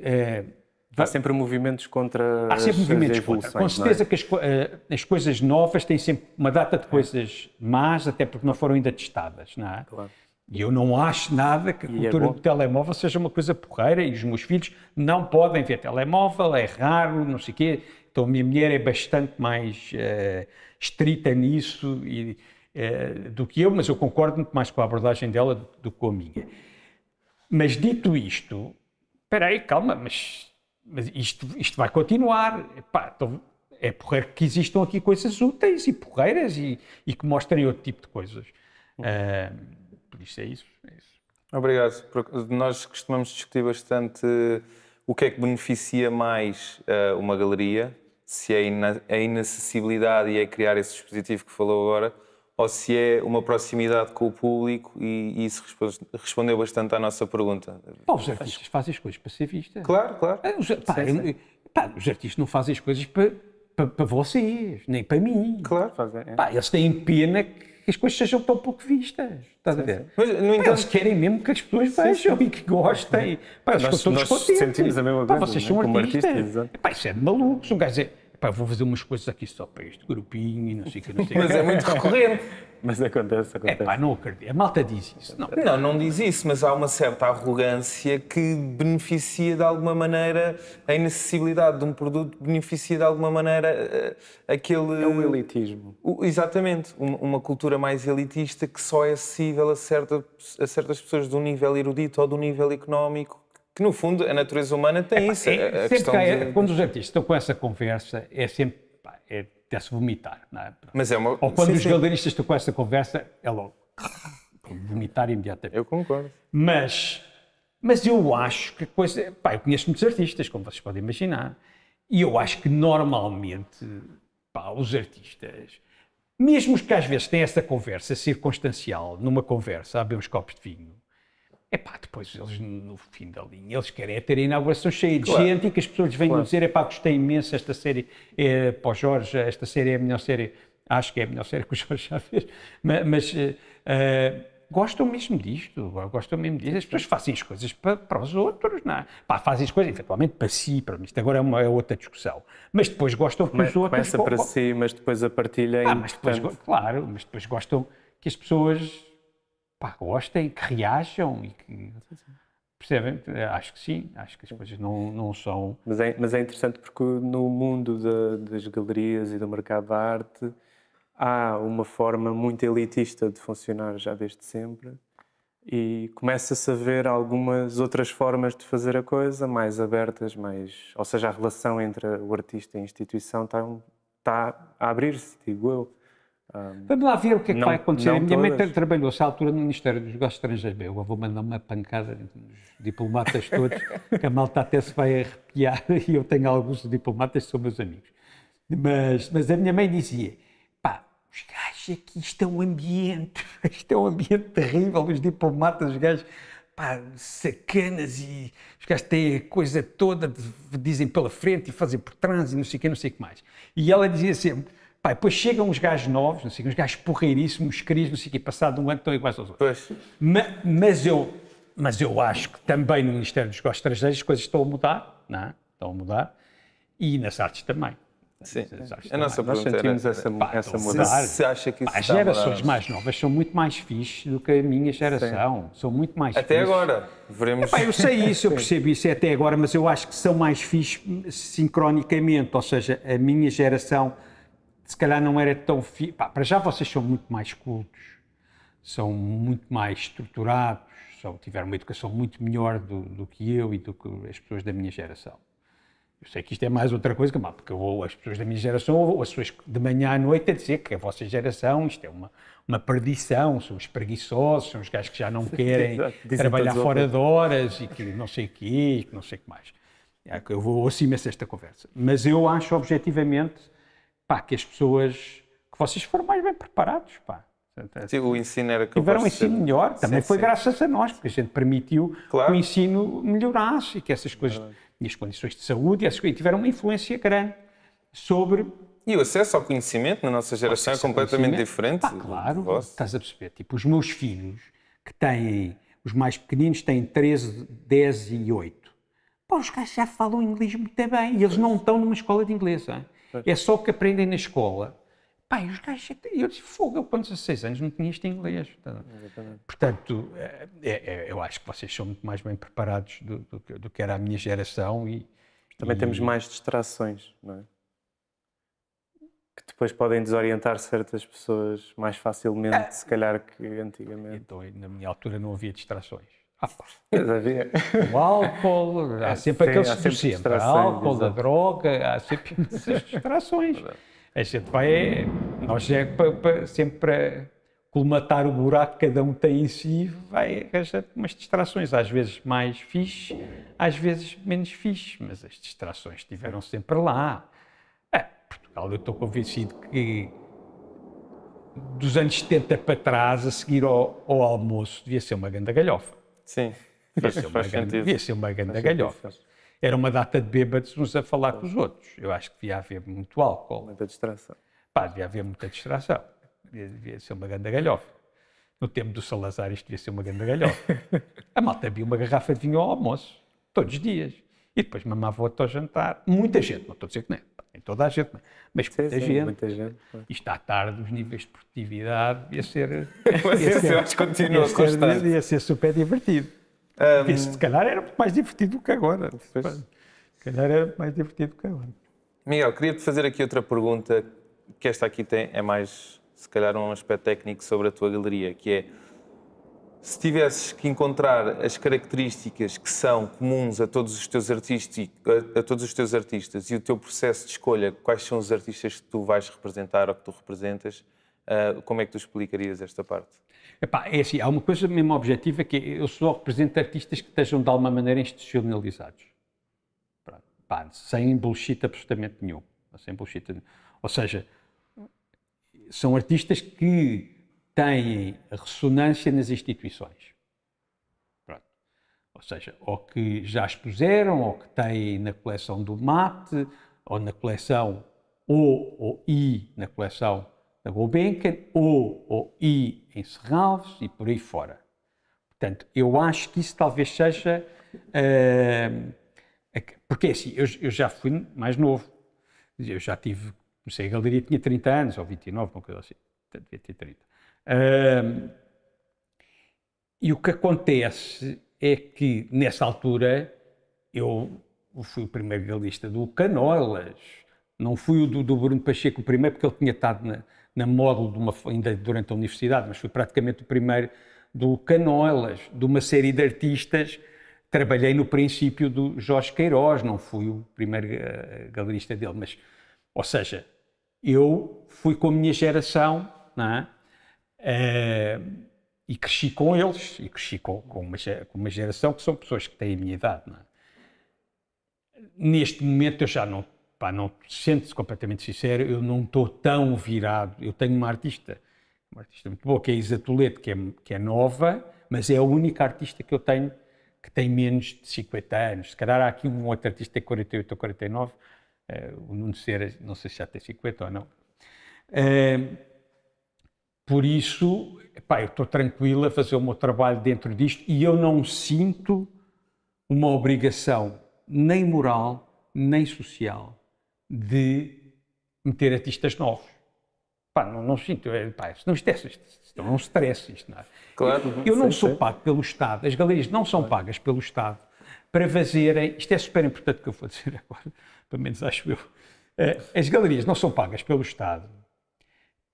Há sempre movimentos contra Há sempre movimentos contra. Com certeza não é? que as coisas novas têm sempre uma data de coisas más, até porque não foram ainda testadas, não é? Claro. E eu não acho nada que a E é cultura bom. do telemóvel seja uma coisa porreira e os meus filhos não podem ver telemóvel, é raro, não sei o quê. Então a minha mulher é bastante mais estrita nisso do que eu, mas eu concordo muito mais com a abordagem dela do que com a minha. Mas dito isto, espera aí, calma, mas isto vai continuar. Epá, então, é porreiro que existam aqui coisas úteis e porreiras e que mostrem outro tipo de coisas. Por isso é isso. Obrigado. Nós costumamos discutir bastante o que é que beneficia mais uma galeria, se é a inacessibilidade e é criar esse dispositivo que falou agora, ou se é uma proximidade com o público, e isso respondeu bastante à nossa pergunta. Pá, os artistas fazem as coisas para ser vistas. Claro, claro. Os artistas não fazem as coisas para vocês, nem para mim. Claro. Pá, eles têm pena que as coisas sejam tão pouco vistas. Estás a ver? Mas, no Pá, entanto, eles querem mesmo que as pessoas vejam e que gostem. Pá, eles ficam todos contentes. sentimos a mesma Pá, coisa, vocês não é? são Como artistas. artistas, exato. Pá, isso é de malucos. Um gajo dizer, pá, vou fazer umas coisas aqui só para este grupinho e não sei o que, não sei o mas que. é muito recorrente. Mas acontece. Pá, não acredito. A malta diz isso. Não. Não diz isso, mas há uma certa arrogância que beneficia de alguma maneira a inacessibilidade de um produto, beneficia de alguma maneira aquele... É o elitismo. Exatamente, uma cultura mais elitista que só é acessível a certas pessoas de um nível erudito ou de um nível económico, que no fundo a natureza humana tem isso. A Sempre que há, quando os artistas estão com essa conversa, é sempre, pá, é até-se vomitar, não é? Mas é uma... Ou quando sim, os sim. galeristas estão com essa conversa, é logo vomitar imediatamente. Eu concordo. Mas eu acho que a coisa... Pá, eu conheço muitos artistas, como vocês podem imaginar, e eu acho que normalmente, pá, os artistas, mesmo que às vezes têm essa conversa circunstancial, numa conversa, a beber uns copos de vinho, epá, depois eles, no fim da linha, eles querem ter a inauguração cheia de gente e que as pessoas venham dizer, epá, gostei imenso, esta série é para o Jorge, esta série é a melhor série, acho que é a melhor série que o Jorge já fez, mas gostam mesmo disto, as pessoas fazem as coisas para os outros, não é? Pá, fazem as coisas eventualmente para si, para mim, isto agora é outra discussão, mas depois gostam que os outros... Começa para si, mas depois a partilha é mas depois, importante. claro, mas depois gostam que as pessoas... Pá, gostem, que reajam e que... Percebem? Acho que sim, acho que as coisas não são... Mas é interessante porque no mundo das galerias e do mercado da arte há uma forma muito elitista de funcionar já desde sempre e começa-se a ver algumas outras formas de fazer a coisa, mais abertas, ou seja, a relação entre o artista e a instituição está a abrir-se, digo eu. Vamos lá ver o que é que vai acontecer. A minha mãe todas. trabalhou-se à altura no Ministério dos Negócios Estrangeiros. Bem, eu vou mandar uma pancada nos diplomatas todos, que a malta até se vai arrepiar, e eu tenho alguns diplomatas que são meus amigos. Mas a minha mãe dizia, pá, os gajos aqui, isto é um ambiente terrível, os diplomatas, os gajos, pá, sacanas, e os gajos têm a coisa toda, dizem pela frente e fazem por trás e não sei o que, não sei o que mais. E ela dizia sempre, pá, depois chegam os gajos novos, não sei, uns gajos porreiríssimos, queridos, não sei o que, passado um ano estão iguais aos outros. Mas eu acho que também no Ministério dos Negócios Estrangeiros as coisas estão a mudar, não é? Estão a mudar, e nas artes também. Sim, a nossa Nós pergunta sentimos era, essa mudança. se acha que isso As está a gerações mudar? mais novas são muito mais fixes do que a minha geração. São muito mais Até fixes. agora, veremos. Epá, eu sei isso, eu percebo isso até agora, mas eu acho que são mais fixes sincronicamente. Ou seja, a minha geração se calhar não era tão fixe. Para já vocês são muito mais cultos, são muito mais estruturados, tiveram uma educação muito melhor do que eu e do que as pessoas da minha geração. Eu sei que isto é mais outra coisa, porque as pessoas da minha geração, ou as pessoas de manhã à noite a dizer que a vossa geração, isto é uma perdição, são os preguiçosos, são os gajos que já não querem trabalhar fora de horas e que não sei o quê, que não sei o que mais. Eu ouço imenso esta conversa. Mas eu acho objetivamente, que as pessoas, que vocês foram mais bem preparados, Sim, o ensino era que tiveram um ensino melhor, também foi graças a nós, porque a gente permitiu que o ensino melhorasse e que essas coisas, e as condições de saúde, e tiveram uma influência grande sobre... E o acesso ao conhecimento na nossa geração é completamente diferente. Claro, estás a perceber. Tipo, os meus filhos, que têm, os mais pequeninos, têm 13, 10 e 8. Os gajos já falam inglês muito bem e eles não estão numa escola de inglês. É só o que aprendem na escola. Os gajos, eu disse, fogo, eu com 16 anos não tinha isto em inglês. Portanto, eu acho que vocês são muito mais bem preparados do que era a minha geração. Também temos mais distrações, não é? Que depois podem desorientar certas pessoas mais facilmente, se calhar, que antigamente. Então, na minha altura não havia distrações. Mas havia. O álcool, há sempre aqueles sempre sempre. distrações, Álcool, a droga, há sempre essas distrações. A gente vai, nós sempre para colmatar o buraco que cada um tem em si, vai arranjar umas distrações, às vezes mais fixe, às vezes menos fixe, mas as distrações estiveram sempre lá. Portugal, eu estou convencido que dos anos 70 para trás, a seguir ao almoço, devia ser uma grande galhofa. Sim, devia ser uma grande galhofa. Era uma data de bêbados uns a falar com os outros. Eu acho que devia haver muito álcool. Muita distração. Devia haver muita distração. Devia ser uma grande galhofa. No tempo do Salazar isto devia ser uma grande galhofa. A malta bebia uma garrafa de vinho ao almoço, todos os dias. E depois mamava outro ao jantar. Muita gente, não estou a dizer que não é. Nem toda a gente, mas muita gente. Isto à tarde, os níveis de produtividade ia ser... eu acho que continua a constar. Ia ser super divertido. Se calhar era muito mais divertido do que agora. Se calhar era mais divertido do que agora. Miguel, queria-te fazer aqui outra pergunta, que esta aqui é mais, se calhar, um aspecto técnico sobre a tua galeria, que é, se tivesses que encontrar as características que são comuns a todos os teus artistas e o teu processo de escolha, quais são os artistas que tu vais representar ou que tu representas, como é que tu explicarias esta parte? É assim, há uma coisa mesmo objetiva, que eu só represento artistas que estejam de alguma maneira institucionalizados. Sem bullshit absolutamente nenhum. Sem bullshit. Ou seja, são artistas que têm ressonância nas instituições. Ou seja, ou que já expuseram, ou que têm na coleção do MAT, ou na coleção e na coleção da Gulbenkian, ou em Serralves e por aí fora. Portanto, eu acho que isso talvez seja... porque assim, eu já fui mais novo. Eu já comecei a galeria, tinha 30 anos, ou 29, uma coisa assim. Devia ter 30. E o que acontece é que, nessa altura, eu fui o primeiro galerista do Canoilas. Não fui o do Bruno Pacheco o primeiro, porque ele tinha estado na módulo ainda durante a universidade, mas fui praticamente o primeiro do Canoilas, de uma série de artistas. Trabalhei no princípio do Jorge Queiroz, não fui o primeiro galerista dele, mas, ou seja, eu fui com a minha geração não é? E cresci com eles, e cresci com uma geração que são pessoas que têm a minha idade, não é? Neste momento eu já não, sendo-se completamente sincero, eu não estou tão virado. Eu tenho uma artista muito boa, que é a Isa Toledo, que é nova, mas é a única artista que eu tenho que tem menos de 50 anos. Se calhar há aqui um outro artista que tem 48 ou 49, o Nuno Cera, não sei se já tem 50 ou não. Por isso, eu estou tranquilo a fazer o meu trabalho dentro disto e eu não sinto uma obrigação nem moral, nem social de meter artistas novos. Não sinto. Isto não stress, isto não é? Claro. Eu não sou pago pelo Estado, as galerias não são pagas pelo Estado para fazerem, isto é super importante que eu vou dizer agora, pelo menos acho eu, as galerias não são pagas pelo Estado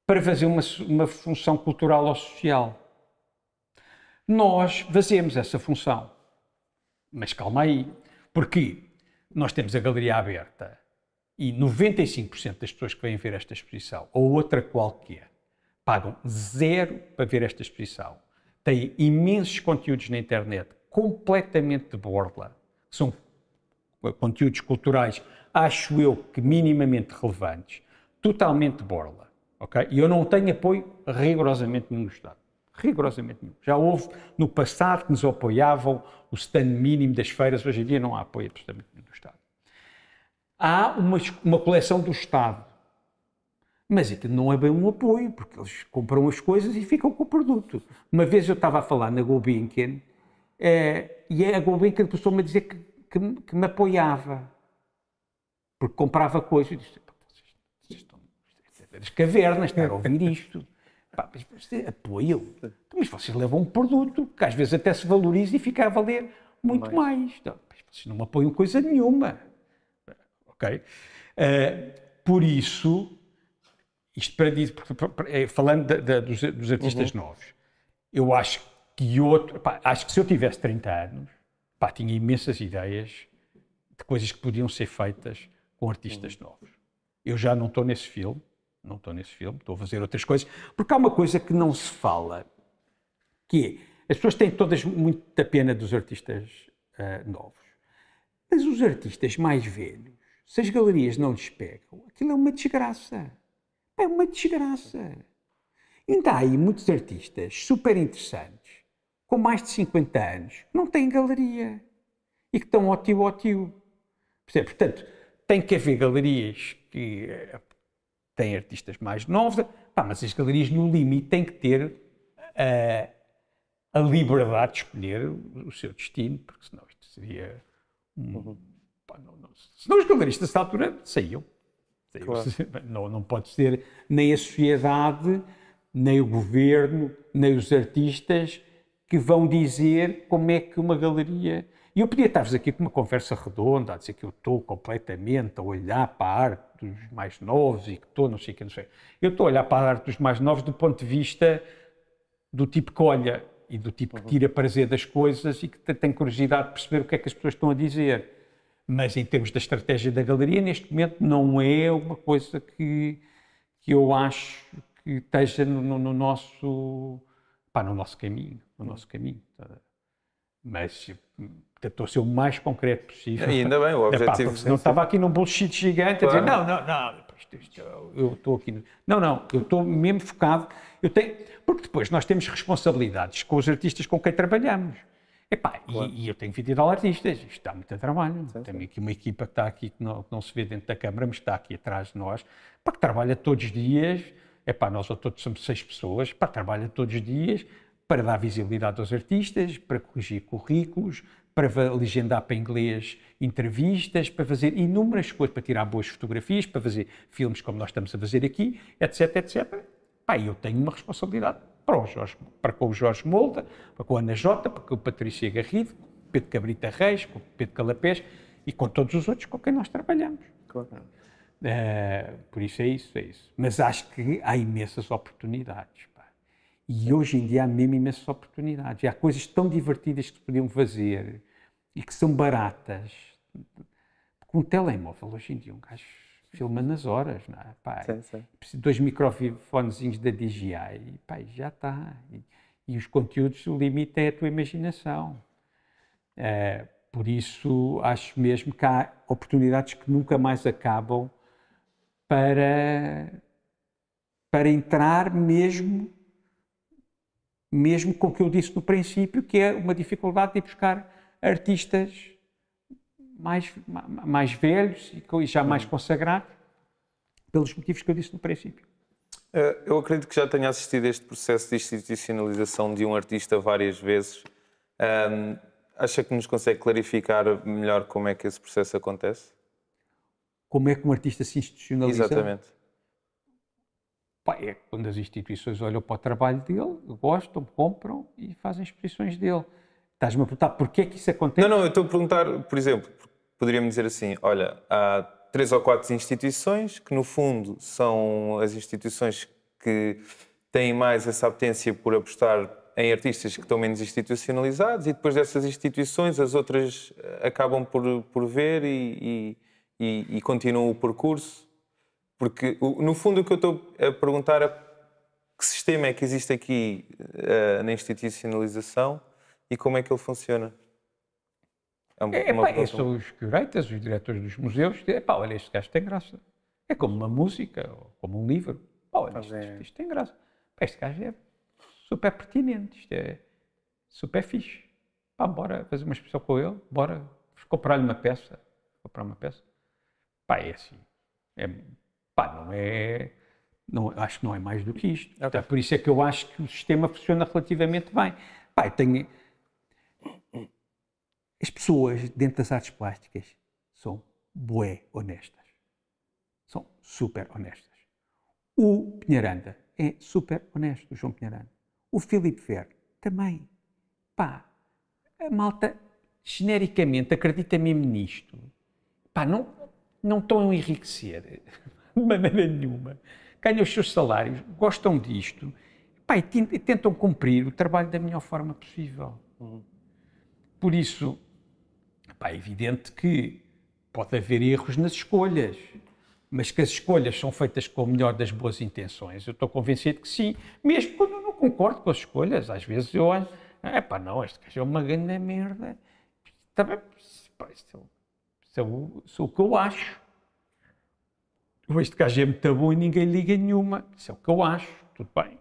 para fazer uma função cultural ou social. Nós fazemos essa função. Mas calma aí, porque nós temos a galeria aberta e 95% das pessoas que vêm ver esta exposição, ou outra qualquer, pagam 0 para ver esta exposição. Têm imensos conteúdos na internet, completamente de borla. São conteúdos culturais, acho eu, que minimamente relevantes, totalmente de borla. Okay? E eu não tenho apoio rigorosamente nenhum do Estado. Rigorosamente nenhum. Já houve no passado que nos apoiavam o stand mínimo das feiras, hoje em dia não há apoio absolutamente nenhum do Estado. Há uma coleção do Estado, mas aquilo não é bem um apoio, porque eles compram as coisas e ficam com o produto. Uma vez eu estava a falar na Gulbenkian e a Gulbenkian começou-me a dizer que me apoiava, porque comprava coisas. Eu disse, vocês estão das cavernas, estão a ouvir isto. Mas vocês apoiam, mas vocês levam um produto que às vezes até se valoriza e fica a valer muito mais. Então, vocês não me apoiam coisa nenhuma. Ok? Por isso, isto para dizer, falando dos artistas novos, eu acho que acho que se eu tivesse 30 anos, tinha imensas ideias de coisas que podiam ser feitas com artistas novos. Eu já não estou nesse filme. Não estou nesse filme, estou a fazer outras coisas, porque há uma coisa que não se fala, que é, as pessoas têm todas muita pena dos artistas novos, mas os artistas mais velhos, se as galerias não lhes pegam, aquilo é uma desgraça. É uma desgraça. Ainda há aí muitos artistas super interessantes, com mais de 50 anos, que não têm galeria e que estão ao tio. Portanto, tem que haver galerias que têm artistas mais novos, mas as galerias no limite têm que ter a liberdade de escolher o seu destino, porque senão isto seria... senão os galeristas dessa altura saíam. Claro. Não pode ser nem a sociedade, nem o governo, nem os artistas que vão dizer como é que uma galeria... E eu podia estar-vos aqui com uma conversa redonda, a dizer que eu estou completamente a olhar para a arte dos mais novos e que estou, não sei o que, não sei. Eu estou a olhar para a arte dos mais novos do ponto de vista do tipo que olha e do tipo que tira prazer das coisas e que tem curiosidade de perceber o que é que as pessoas estão a dizer. Mas em termos da estratégia da galeria, neste momento não é uma coisa que eu acho que esteja no nosso caminho. Mas estou a ser o mais concreto possível. E ainda bem, o objetivo... Não estava aqui num bullshit gigante, claro. A dizer, não, eu estou aqui... Não, eu estou mesmo focado. Porque depois nós temos responsabilidades com os artistas com quem trabalhamos. Claro. E eu tenho 20 artistas, isto dá muito trabalho. Tenho aqui uma equipa que está aqui, que não se vê dentro da Câmara, mas está aqui atrás de nós, que trabalha todos os dias. Nós todos somos 6 pessoas, trabalha todos os dias para dar visibilidade aos artistas, para corrigir currículos, para legendar para inglês entrevistas, para fazer inúmeras coisas, para tirar boas fotografias, para fazer filmes como nós estamos a fazer aqui, etc, etc. Eu tenho uma responsabilidade para com o Jorge Molda, para com a Ana Jota, para com a Patrícia Garrido, com o Pedro Cabrita Reis, com o Pedro Calapés e com todos os outros com quem nós trabalhamos. Claro. Por isso é isso. Mas acho que há imensas oportunidades. E hoje em dia há mesmo imensas oportunidades. E há coisas tão divertidas que se podiam fazer e que são baratas. Com um telemóvel, hoje em dia, um gajo filma nas horas, não é? Pá, Sim. preciso de 2 microfonezinhos da DJI e pá, já está. E os conteúdos, o limite é a tua imaginação. Por isso, acho mesmo que há oportunidades que nunca mais acabam para entrar mesmo com o que eu disse no princípio, que é uma dificuldade de ir buscar artistas mais velhos e já mais consagrados, pelos motivos que eu disse no princípio. Eu acredito que já tenha assistido a este processo de institucionalização de um artista várias vezes. Acha que nos consegue clarificar melhor como é que esse processo acontece? Como é que um artista se institucionaliza? Exatamente. Pá, é quando as instituições olham para o trabalho dele, gostam, compram e fazem exposições dele. Estás-me a perguntar porquê é que isso acontece? Não, eu estou a perguntar, por exemplo, poderia-me dizer assim, olha, há 3 ou 4 instituições que, no fundo, são as instituições que têm mais essa apetência por apostar em artistas que estão menos institucionalizados e depois dessas instituições as outras acabam por ver e continuam o percurso. Porque, no fundo, o que eu estou a perguntar é que sistema é que existe aqui na institucionalização e como é que ele funciona? São os curators, os diretores dos museus, que dizem, olha, este gajo tem graça. É como uma música, ou como um livro. Olha, isto tem graça. Este gajo é super pertinente, isto é super fixe. Bora fazer uma exposição com ele, bora comprar-lhe uma peça. É assim. Acho que não é mais do que isto. Okay. Então, por isso é que eu acho que o sistema funciona relativamente bem. As pessoas dentro das artes plásticas são bué honestas. São super honestas. O Pinheiranda é super honesto, o João Pinheiranda. O Filipe Ferro também. A malta, genericamente, acredita mesmo nisto. Não estão a enriquecer de maneira nenhuma. Ganham os seus salários, gostam disto, e tentam cumprir o trabalho da melhor forma possível. Por isso, é evidente que pode haver erros nas escolhas, mas que as escolhas são feitas com o melhor das boas intenções, eu estou convencido que sim. Mesmo quando eu não concordo com as escolhas, às vezes eu acho, este gajo é uma grande merda. Isso é o que eu acho. Este gajo é muito bom e ninguém liga nenhuma. Isso é o que eu acho, tudo bem.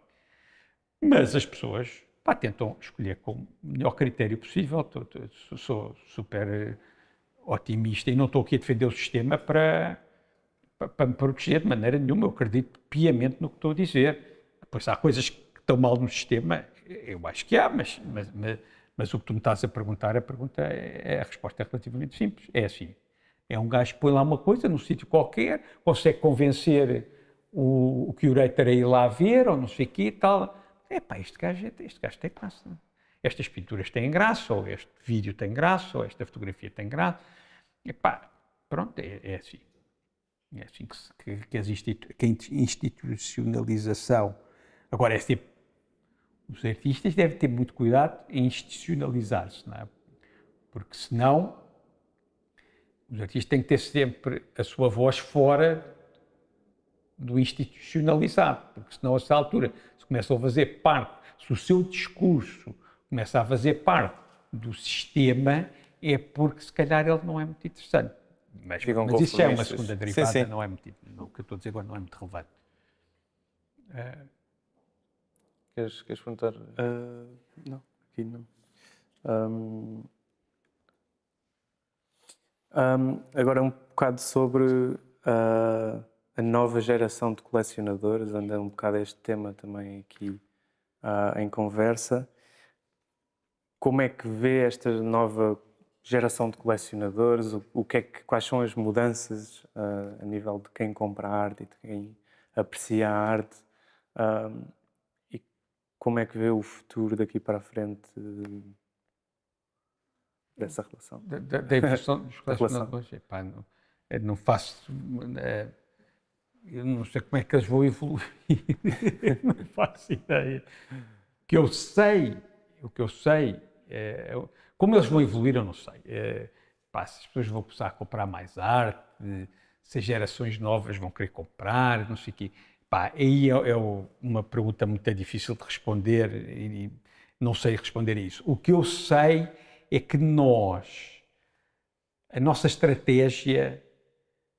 Mas as pessoas tentam escolher com o melhor critério possível. Sou super otimista e não estou aqui a defender o sistema para me proteger de maneira nenhuma. Eu acredito piamente no que estou a dizer. Pois há coisas que estão mal no sistema, eu acho que há, mas o que tu me estás a perguntar, a resposta é relativamente simples. É assim. É um gajo que põe lá uma coisa num sítio qualquer, consegue convencer o curator a ir lá ver, ou não sei o quê e tal. Este gajo tem graça. Estas pinturas têm graça, ou este vídeo tem graça, ou esta fotografia tem graça. Pronto, é assim. É assim que a institucionalização... Agora, os artistas devem ter muito cuidado em institucionalizar-se, não é? Porque senão... Os artistas têm que ter sempre a sua voz fora do institucionalizado, porque senão a essa altura, se começam a fazer parte, se o seu discurso começa a fazer parte do sistema, é porque se calhar ele não é muito interessante. Mas isso é uma segunda derivada, sim. Não é muito, o que eu estou a dizer agora não é muito relevante. Queres perguntar? Não, aqui não. Agora um bocado sobre a nova geração de colecionadores, anda um bocado este tema também aqui em conversa. Como é que vê esta nova geração de colecionadores? Quais são as mudanças a nível de quem compra arte e de quem aprecia a arte? E como é que vê o futuro daqui para a frente dessa relação? Da evolução dos colecionadores? Não faço... Eu não sei como é que eles vão evoluir. Não faço ideia. O que eu sei como eles vão evoluir, eu não sei. Se as pessoas vão começar a comprar mais arte, se as gerações novas vão querer comprar, não sei o quê. Pá, aí é uma pergunta muito difícil de responder e não sei responder a isso. O que eu sei é que a nossa estratégia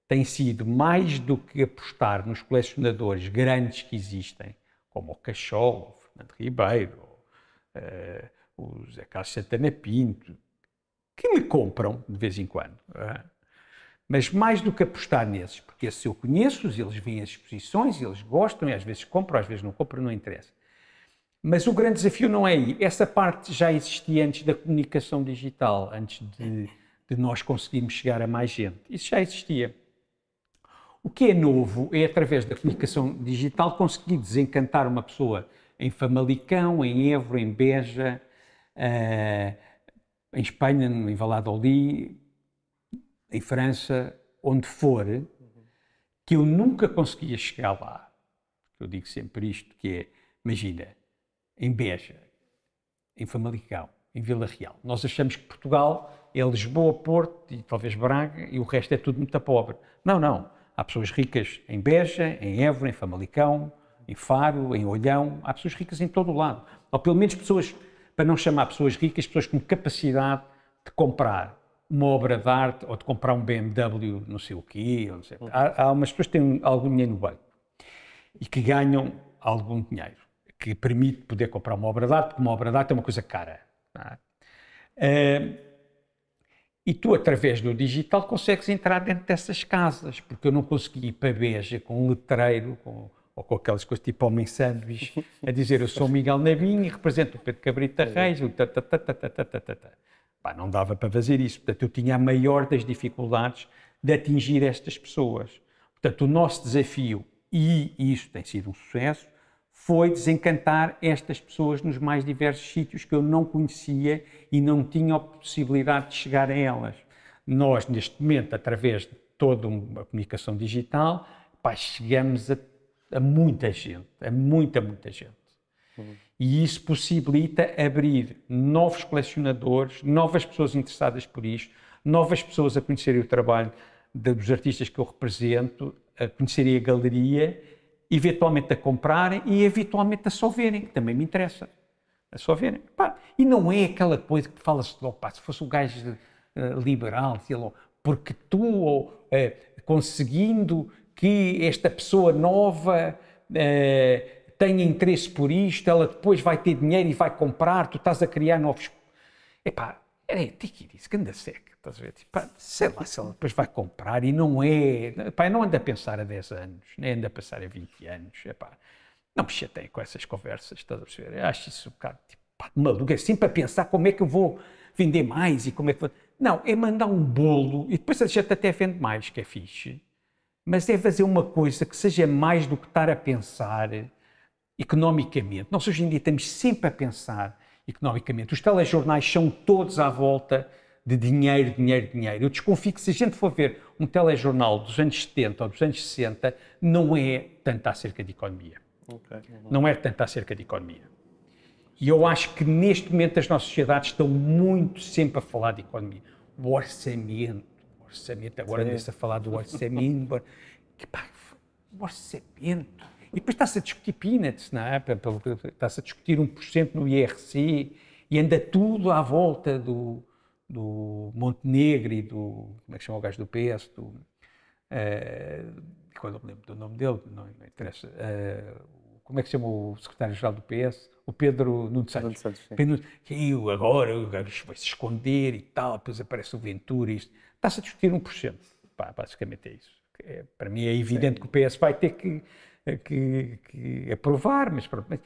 tem sido mais do que apostar nos colecionadores grandes que existem, como o Cachol, o Fernando Ribeiro, o Zé Carlos Santana Pinto, que me compram de vez em quando. Mas mais do que apostar nesses, porque esses eu conheço-os, eles vêm às exposições, eles gostam, e às vezes compram, às vezes não compram, não interessa. Mas o grande desafio não é aí. Essa parte já existia antes da comunicação digital, antes de nós conseguirmos chegar a mais gente. Isso já existia. O que é novo é, através da comunicação digital, conseguir desencantar uma pessoa em Famalicão, em Évora, em Beja, em Espanha, em Valladolid, em França, onde for, que eu nunca conseguia chegar lá. Eu digo sempre isto, que é, imagina, em Beja, em Famalicão, em Vila Real. Nós achamos que Portugal é Lisboa, Porto e talvez Braga e o resto é tudo muito pobre. Não, não. Há pessoas ricas em Beja, em Évora, em Famalicão, em Faro, em Olhão. Há pessoas ricas em todo o lado. Ou pelo menos pessoas, para não chamar pessoas ricas, pessoas com capacidade de comprar uma obra de arte ou de comprar um BMW, não sei o quê. Não sei. Há umas pessoas que têm algum dinheiro no banco e que ganham algum dinheiro, que permite poder comprar uma obra de arte, porque uma obra de arte é uma coisa cara. Não é? E tu, através do digital, consegues entrar dentro dessas casas, porque eu não consegui ir para Beja com um letreiro, ou com aquelas coisas tipo homem sanduíche, a dizer eu sou o Miguel Nabinho e represento o Pedro Cabrita Reis, Pá, não dava para fazer isso. Portanto, eu tinha a maior das dificuldades de atingir estas pessoas. Portanto, o nosso desafio, e isso tem sido um sucesso, foi desencantar estas pessoas nos mais diversos sítios que eu não conhecia e não tinha a possibilidade de chegar a elas. Nós, neste momento, através de toda uma comunicação digital, pá, chegamos a muita gente, a muita gente. E isso possibilita abrir novos colecionadores, novas pessoas interessadas por isto, novas pessoas a conhecerem o trabalho dos artistas que eu represento, a conhecerem a galeria, eventualmente a comprarem e eventualmente a só verem, que também me interessa. A só verem. Pá, e não é aquela coisa que fala-se, se fosse um gajo liberal, porque tu, conseguindo que esta pessoa nova tenha interesse por isto, ela depois vai ter dinheiro e vai comprar, tu estás a criar novos... Epá, que isso, que anda seca, estás a ver? Tipo, sei lá, se ela depois vai comprar e não é... Epá, não anda a pensar a 10 anos, nem anda a pensar a 20 anos, epá, não me chateiem com essas conversas, estás a perceber? Eu acho isso um bocado, tipo, pá, maluco, é sempre a pensar como é que eu vou vender mais e como é que vou... Não, é mandar um bolo e depois a gente até vende mais, que é fixe, mas é fazer uma coisa que seja mais do que estar a pensar economicamente. Nós hoje em dia estamos sempre a pensar economicamente. Os telejornais são todos à volta de dinheiro, dinheiro, dinheiro. Eu desconfio que se a gente for ver um telejornal dos anos 70 ou dos anos 60, não é tanto acerca de economia. Não é tanto acerca de economia. E eu acho que neste momento as nossas sociedades estão muito sempre a falar de economia. O orçamento, agora anda-se a falar do orçamento. O orçamento. E depois está-se a discutir peanuts, não é? Está-se a discutir 1% no IRC e anda tudo à volta do Montenegro e do... Como é que chama o gajo do PS? Quando eu me lembro do nome dele, não interessa. Como é que se chama o secretário-geral do PS? O Pedro Nuno Santos. Que agora o gajo vai se esconder e tal, depois aparece o Ventura e isto. Está-se a discutir 1%. Pá, basicamente é isso. Para mim é evidente que o PS vai ter que aprovar, mas pronto.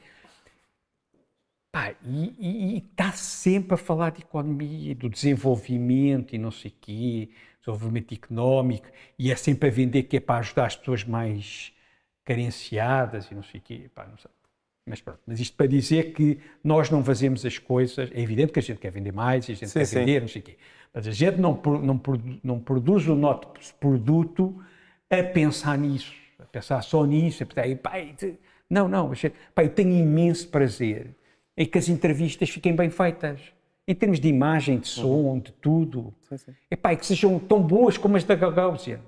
E está sempre a falar de economia, do desenvolvimento e não sei o quê, desenvolvimento económico, e é sempre a vender que é para ajudar as pessoas mais carenciadas e não sei o quê. Não sei. Mas pronto, mas isto para dizer que nós não fazemos as coisas, é evidente que a gente quer vender mais, a gente quer vender, não sei o quê, mas a gente não produz o nosso produto a pensar nisso. Pensar só nisso, não, eu tenho imenso prazer em que as entrevistas fiquem bem feitas, em termos de imagem, de som, de tudo, e que sejam tão boas como as da Gagauzia.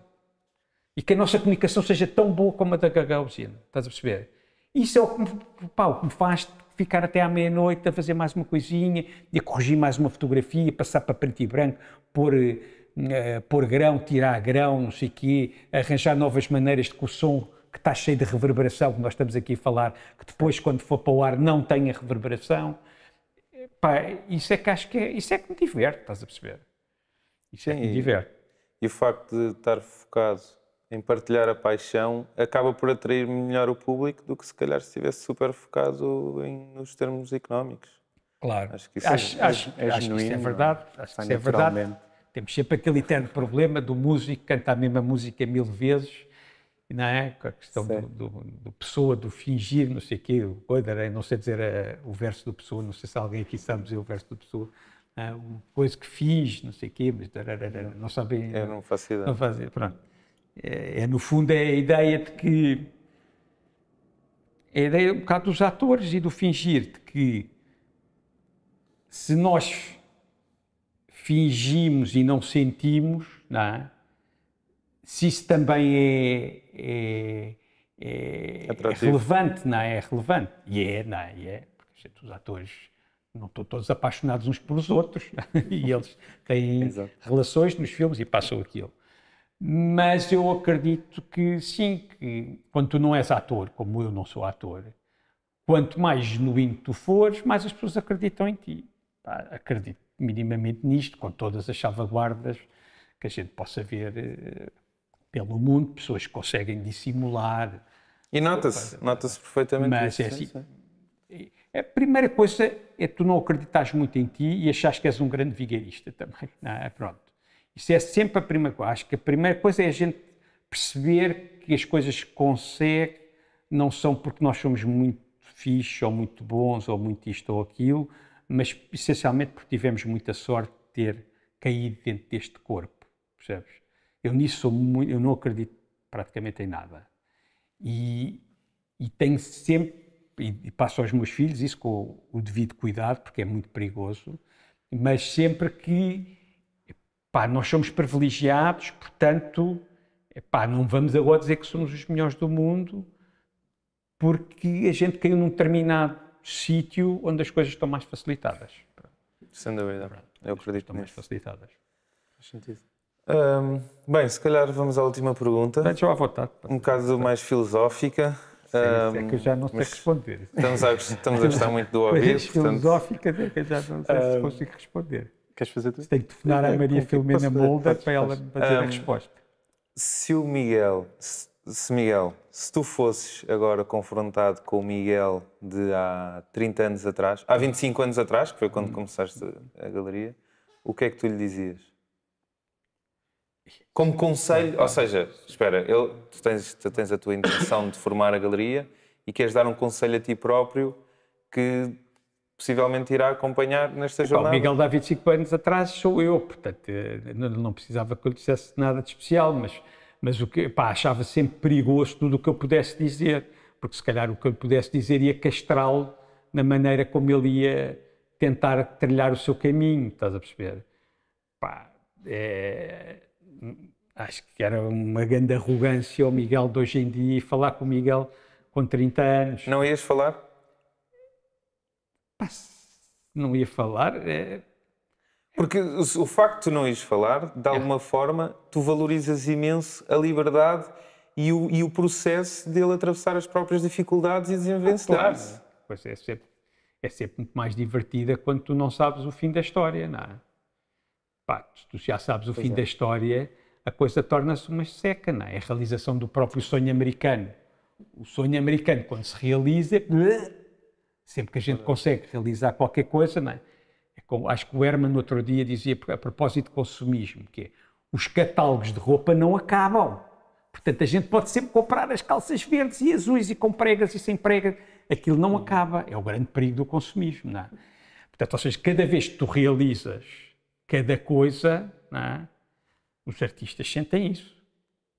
E que a nossa comunicação seja tão boa como a da Gagauzina, estás a perceber? Isso é o que me faz ficar até à meia-noite a fazer mais uma coisinha, e a corrigir mais uma fotografia, passar para preto e branco, pôr grão, tirar grão, não sei o quê, arranjar novas maneiras de que o som que está cheio de reverberação, que nós estamos aqui a falar, que depois quando for para o ar não tenha reverberação. Pá, isso é que acho que isso é que me diverte, estás a perceber? Isso é que me diverte. E o facto de estar focado em partilhar a paixão acaba por atrair melhor o público do que se calhar se estivesse super focado nos termos económicos. Claro. Acho que isso acho que isso é verdade. Acho que isso é verdade. Temos sempre aquele eterno problema do músico que canta a mesma música 1000 vezes, não é? Com a questão do Pessoa, do fingir, não sei o quê, não sei dizer o verso do Pessoa, não sei se alguém aqui sabe dizer o verso do Pessoa, coisa que fiz, não sei o quê, mas não sabem. Eu não faço ideia. Não fazem, pronto. No fundo, é a ideia de que. É a ideia um bocado dos atores e do fingir, de que se nós fingimos e não sentimos, não é? Se isso também é relevante, não é? É relevante. Não é? Porque os atores não estão todos apaixonados uns pelos outros e eles têm relações nos filmes e passam aquilo. Mas eu acredito que sim, que quando tu não és ator, como eu não sou ator, quanto mais genuíno tu fores, mais as pessoas acreditam em ti. Acredito minimamente nisto, com todas as salvaguardas que a gente possa ver pelo mundo, pessoas que conseguem dissimular. E nota-se perfeitamente. Mas é assim, a primeira coisa é tu não acreditares muito em ti e achares que és um grande vigarista também. Não é? Pronto. Isso é sempre a primeira coisa. Acho que a primeira coisa é a gente perceber que as coisas que consegue não são porque nós somos muito fixes ou muito bons ou muito isto ou aquilo, mas essencialmente porque tivemos muita sorte de ter caído dentro deste corpo, percebes? Eu eu não acredito praticamente em nada. E tenho sempre, e passo aos meus filhos isso com o devido cuidado, porque é muito perigoso, mas sempre que nós somos privilegiados, portanto, não vamos agora dizer que somos os melhores do mundo, porque a gente caiu num determinado sítio onde as coisas estão mais facilitadas. Sem dúvida. Eu acredito estão mais facilitadas. Faz sentido. Bem, se calhar vamos à última pergunta. Deixa-me à vontade. Um bocado mais filosófica. É que eu já não sei responder. Estamos a gostar muito do ouvir. Coisas filosóficas é que eu já não sei se consigo responder. Queres fazer tu? Tenho que telefonar a Maria Filomena Molda para ela me fazer a resposta. Se tu fosses agora confrontado com o Miguel de há 30 anos atrás, há 25 anos atrás, que foi quando começaste a galeria, o que é que tu lhe dizias? Como conselho, ou seja, espera, tu tens a tua intenção de formar a galeria e queres dar um conselho a ti próprio que possivelmente irá acompanhar nesta jornada. O Miguel de há 25 anos atrás sou eu, portanto, não precisava que eu lhe dissesse nada de especial, mas o que achava sempre perigoso tudo o que eu pudesse dizer, porque se calhar o que eu pudesse dizer ia castrá-lo na maneira como ele ia tentar trilhar o seu caminho, estás a perceber? Acho que era uma grande arrogância o Miguel de hoje em dia e falar com o Miguel com 30 anos. Não ias falar? Não ia falar. Porque o facto de tu não ires falar, de alguma forma, tu valorizas imenso a liberdade e o processo dele atravessar as próprias dificuldades e desenvencilhar-se. Claro. Pois é sempre muito mais divertida quando tu não sabes o fim da história, não é? Se tu já sabes o fim da história, a coisa torna-se uma seca, não é? A realização do próprio sonho americano. O sonho americano, quando se realiza, sempre que a gente consegue realizar qualquer coisa, não é? Acho que o Herman no outro dia dizia, a propósito de consumismo, que é, os catálogos de roupa não acabam. Portanto, a gente pode sempre comprar as calças verdes e azuis e com pregas e sem pregas. Aquilo não acaba. É o grande perigo do consumismo, não é? Portanto, ou seja, cada vez que tu realizas cada coisa, não é? Os artistas sentem isso.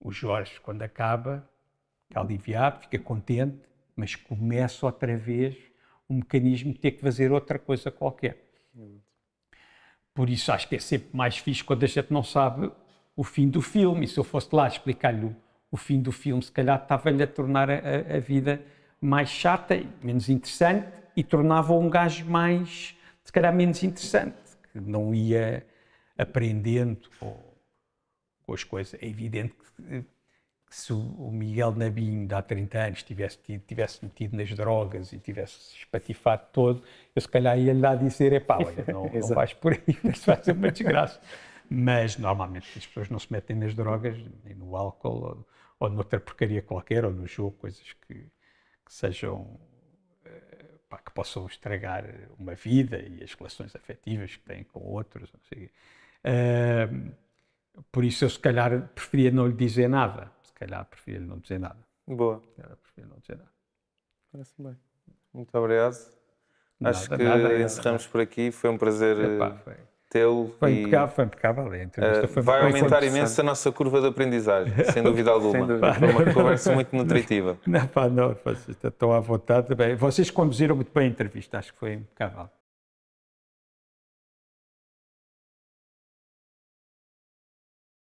O Jorge, quando acaba, fica aliviado, fica contente, mas começa outra vez o mecanismo de ter que fazer outra coisa qualquer. Por isso acho que é sempre mais fixe quando a gente não sabe o fim do filme. E se eu fosse lá explicar-lhe o fim do filme, se calhar, estava-lhe a tornar a vida mais chata e menos interessante e tornava um gajo mais, se calhar, menos interessante, que não ia aprendendo com as coisas. É evidente que se o Miguel Nabinho, de há 30 anos, tivesse metido nas drogas e tivesse espatifado todo, eu se calhar ia-lhe lá dizer, olha, não vais por aí, isso vai ser uma desgraça. Mas, normalmente, as pessoas não se metem nas drogas, nem no álcool, ou noutra porcaria qualquer, ou no jogo, coisas que sejam, que possam estragar uma vida e as relações afetivas que têm com outros, não sei. Por isso, eu se calhar preferia não lhe dizer nada. Se calhar preferia não dizer nada. Boa. Preferia não dizer nada. Parece bem. Muito obrigado. Acho que encerramos por aqui. Foi um prazer tê-lo. Foi impecável. A entrevista vai aumentar imenso a nossa curva de aprendizagem, sem dúvida alguma. Foi uma conversa muito nutritiva. Não, estão à vontade. Bem, vocês conduziram muito bem a entrevista. Acho que foi impecável.